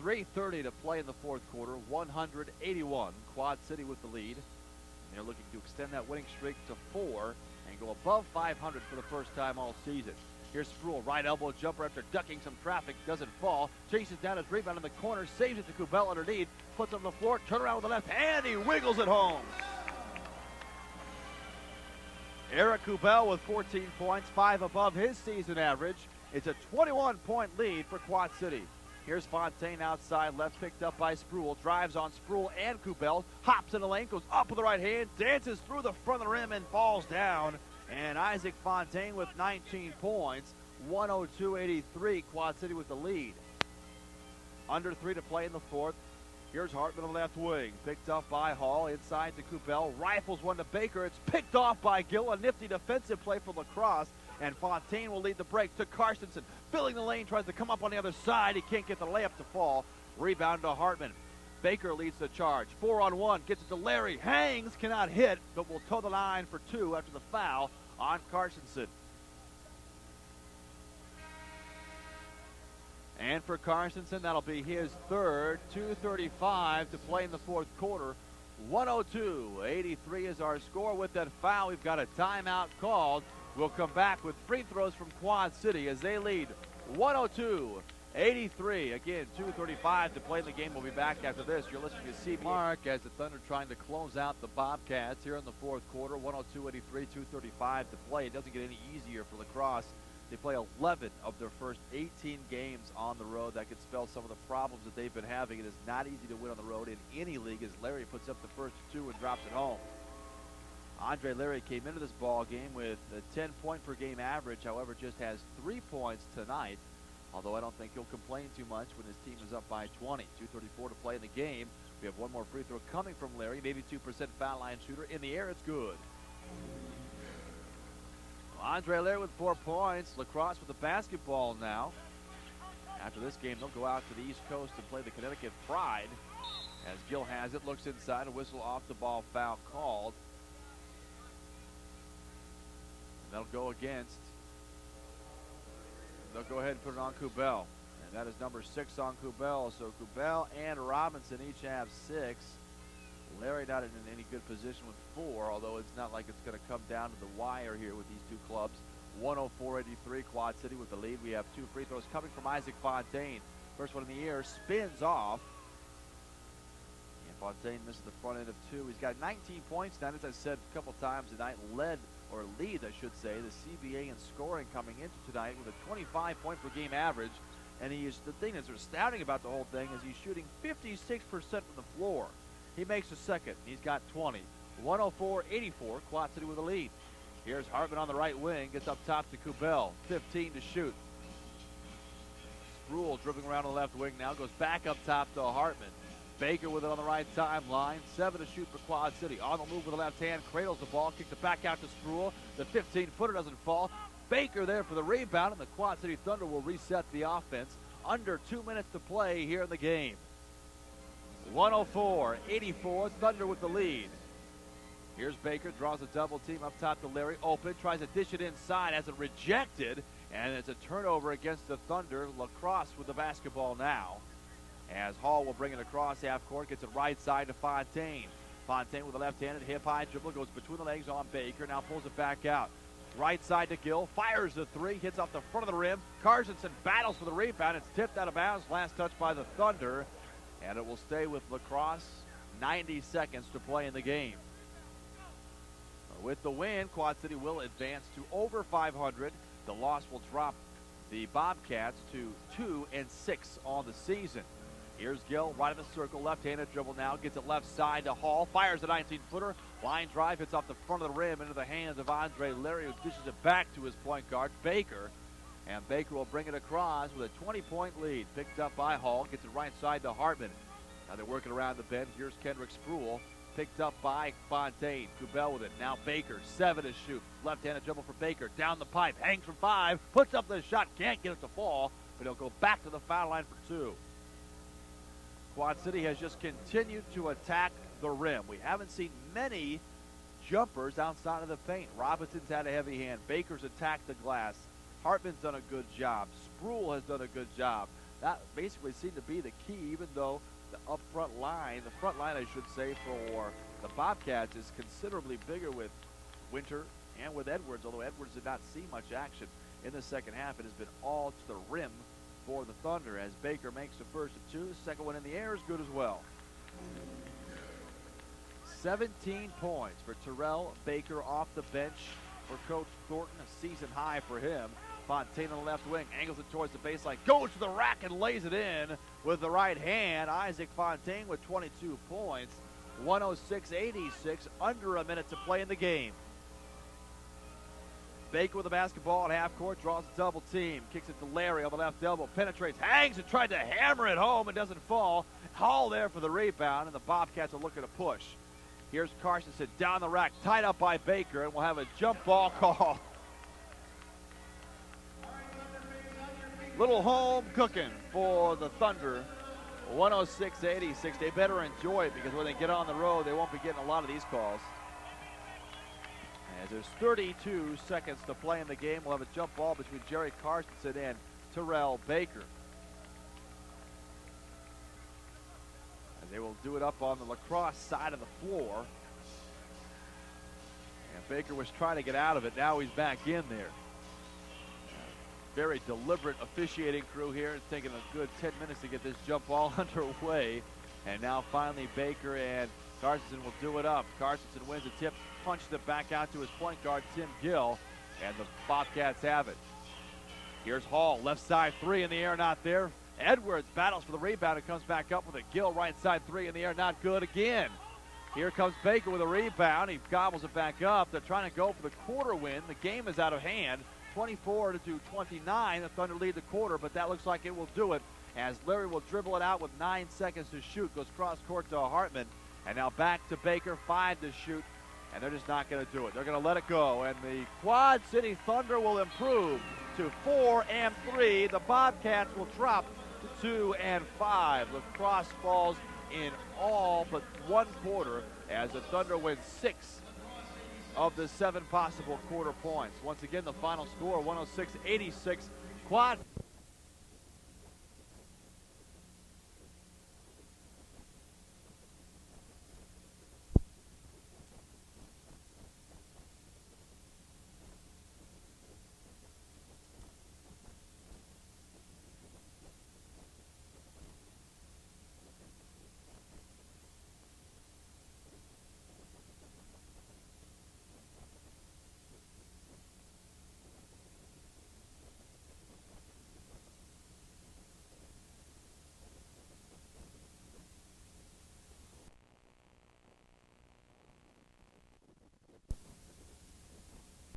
3:30 to play in the fourth quarter, 181. Quad City with the lead. And they're looking to extend that winning streak to 4 and go above 500 for the first time all season. Here's Spruill, right elbow jumper after ducking some traffic, doesn't fall, chases down his rebound in the corner, saves it to Kubel underneath, puts it on the floor, turn around with the left hand, he wiggles it home. Eric Kubel with 14 points, 5 above his season average. It's a 21-point lead for Quad City. Here's Fontaine outside, left picked up by Spruill, drives on Spruill and Kubel, hops in the lane, goes up with the right hand, dances through the front of the rim and falls down. And Isaac Fontaine with 19 points, 102-83, Quad City with the lead. Under 3 to play in the fourth. Here's Hartman on the left wing, picked up by Hall, inside to Kubel, rifles one to Baker, it's picked off by Gill, a nifty defensive play for LaCrosse, and Fontaine will lead the break to Carstensen, filling the lane, tries to come up on the other side, he can't get the layup to fall, rebound to Hartman. Baker leads the charge, 4-on-1, gets it to Larry, hangs, cannot hit, but will toe the line for 2 after the foul on Carstensen. And for Carstensen, that'll be his third, 2:35 to play in the fourth quarter. 102-83 is our score. With that foul, we've got a timeout called. We'll come back with free throws from Quad City as they lead 102-83. Again, 2:35 to play in the game. We'll be back after this. You're listening to CB Mark as the Thunder trying to close out the Bobcats here in the fourth quarter. 102-83, 2:35 to play. It doesn't get any easier for LaCrosse. They play 11 of their first 18 games on the road. That could spell some of the problems that they've been having. It is not easy to win on the road in any league as Larry puts up the first 2 and drops it home. Andre Larry came into this ball game with a 10-point-per-game average, however, just has 3 points tonight, although I don't think he'll complain too much when his team is up by 20. 2:34 to play in the game. We have one more free throw coming from Larry, maybe 2% foul line shooter. In the air, it's good. Andre Larry with 4 points. LaCrosse with the basketball now. After this game, they'll go out to the East Coast and play the Connecticut Pride. As Gill has it, looks inside, a whistle off the ball, foul called. And they'll go against. They'll go ahead and put it on Kubel. And that is number 6 on Kubel. So Kubel and Robinson each have 6. Larry not in any good position with 4, although it's not like it's going to come down to the wire here with these two clubs. 104-83, Quad City with the lead. We have 2 free throws coming from Isaac Fontaine. First one in the air, spins off. And Fontaine misses the front end of 2. He's got 19 points now, as I said a couple times tonight, leads, I should say, the CBA in scoring coming into tonight with a 25-point-per-game average. And the thing that's astounding about the whole thing is he's shooting 56% from the floor. He makes a second. He's got 20. 104-84, Quad City with a lead. Here's Hartman on the right wing, gets up top to Kubel, 15 to shoot. Sproul dribbling around on the left wing now, goes back up top to Hartman. Baker with it on the right timeline, 7 to shoot for Quad City. On the move with the left hand, cradles the ball, kicks it back out to Sproul. The 15-footer doesn't fall. Baker there for the rebound, and the Quad City Thunder will reset the offense. Under 2 minutes to play here in the game. 104-84, Thunder with the lead. Here's Baker, draws a double team up top to Larry. Open, tries to dish it inside, has it rejected, and it's a turnover against the Thunder. LaCrosse with the basketball now. As Hall will bring it across half court, gets it right side to Fontaine. Fontaine with a left-handed hip-high dribble, goes between the legs on Baker, now pulls it back out. Right side to Gill, fires the three, hits off the front of the rim. Carstensen battles for the rebound. It's tipped out of bounds, last touch by the Thunder, and it will stay with LaCrosse. 90 seconds to play in the game. With the win, Quad City will advance to over 500. The loss will drop the Bobcats to 2-6 on the season. Here's Gill, right in the circle, left-handed dribble now, gets it left side to Hall, fires a 19-footer, line drive, hits off the front of the rim into the hands of Andre Larry, who dishes it back to his point guard, Baker. And Baker will bring it across with a 20-point lead, picked up by Hall, gets it right side to Hartman. Now they're working around the bend. Here's Kendrick Sproul, picked up by Fontaine. Kubel with it, now Baker, 7 to shoot. Left-handed dribble for Baker, down the pipe, hangs from 5, puts up the shot, can't get it to fall, but he'll go back to the foul line for 2. Quad City has just continued to attack the rim. We haven't seen many jumpers outside of the paint. Robinson's had a heavy hand. Baker's attacked the glass. Hartman's done a good job. Sproul has done a good job. That basically seemed to be the key, even though the front line I should say, for the Bobcats is considerably bigger with Winter and with Edwards, although Edwards did not see much action in the second half. It has been all to the rim for the Thunder as Baker makes the first of 2. The second one in the air is good as well. 17 points for Terrell Baker off the bench for Coach Thornton, a season high for him. Fontaine on the left wing, angles it towards the baseline, goes to the rack and lays it in with the right hand. Isaac Fontaine with 22 points. 106-86, under a minute to play in the game. Baker with the basketball at half court, draws a double team, kicks it to Larry on the left elbow, penetrates, hangs and tried to hammer it home and doesn't fall. Hall there for the rebound, and the Bobcats are looking to push. Here's Carstensen down the rack, tied up by Baker, and we'll have a jump ball call. Little home cooking for the Thunder. 106-86. They better enjoy it because when they get on the road, they won't be getting a lot of these calls. As there's 32 seconds to play in the game, we'll have a jump ball between Jerry Carstensen and Terrell Baker. And they will do it up on the LaCrosse side of the floor. And Baker was trying to get out of it. Now he's back in there. Very deliberate officiating crew here. It's taking a good 10 minutes to get this jump ball underway. And now finally Baker and Carstensen will do it up. Carstensen wins a tip, punches it back out to his point guard, Tim Gill, and the Bobcats have it. Here's Hall, left side 3 in the air, not there. Edwards battles for the rebound and comes back up with a Gill right side 3 in the air, not good again. Here comes Baker with a rebound. He gobbles it back up. They're trying to go for the quarter win. The game is out of hand. 24-29. The Thunder lead the quarter, but that looks like it will do it as Larry will dribble it out with 9 seconds to shoot. Goes cross court to Hartman. And now back to Baker, 5 to shoot. And they're just not going to do it. They're going to let it go. And the Quad City Thunder will improve to 4-3. The Bobcats will drop to 2-5. LaCrosse falls in all but one quarter as the Thunder wins 6 of the 7 possible quarter points. Once again, the final score, 106-86. Quad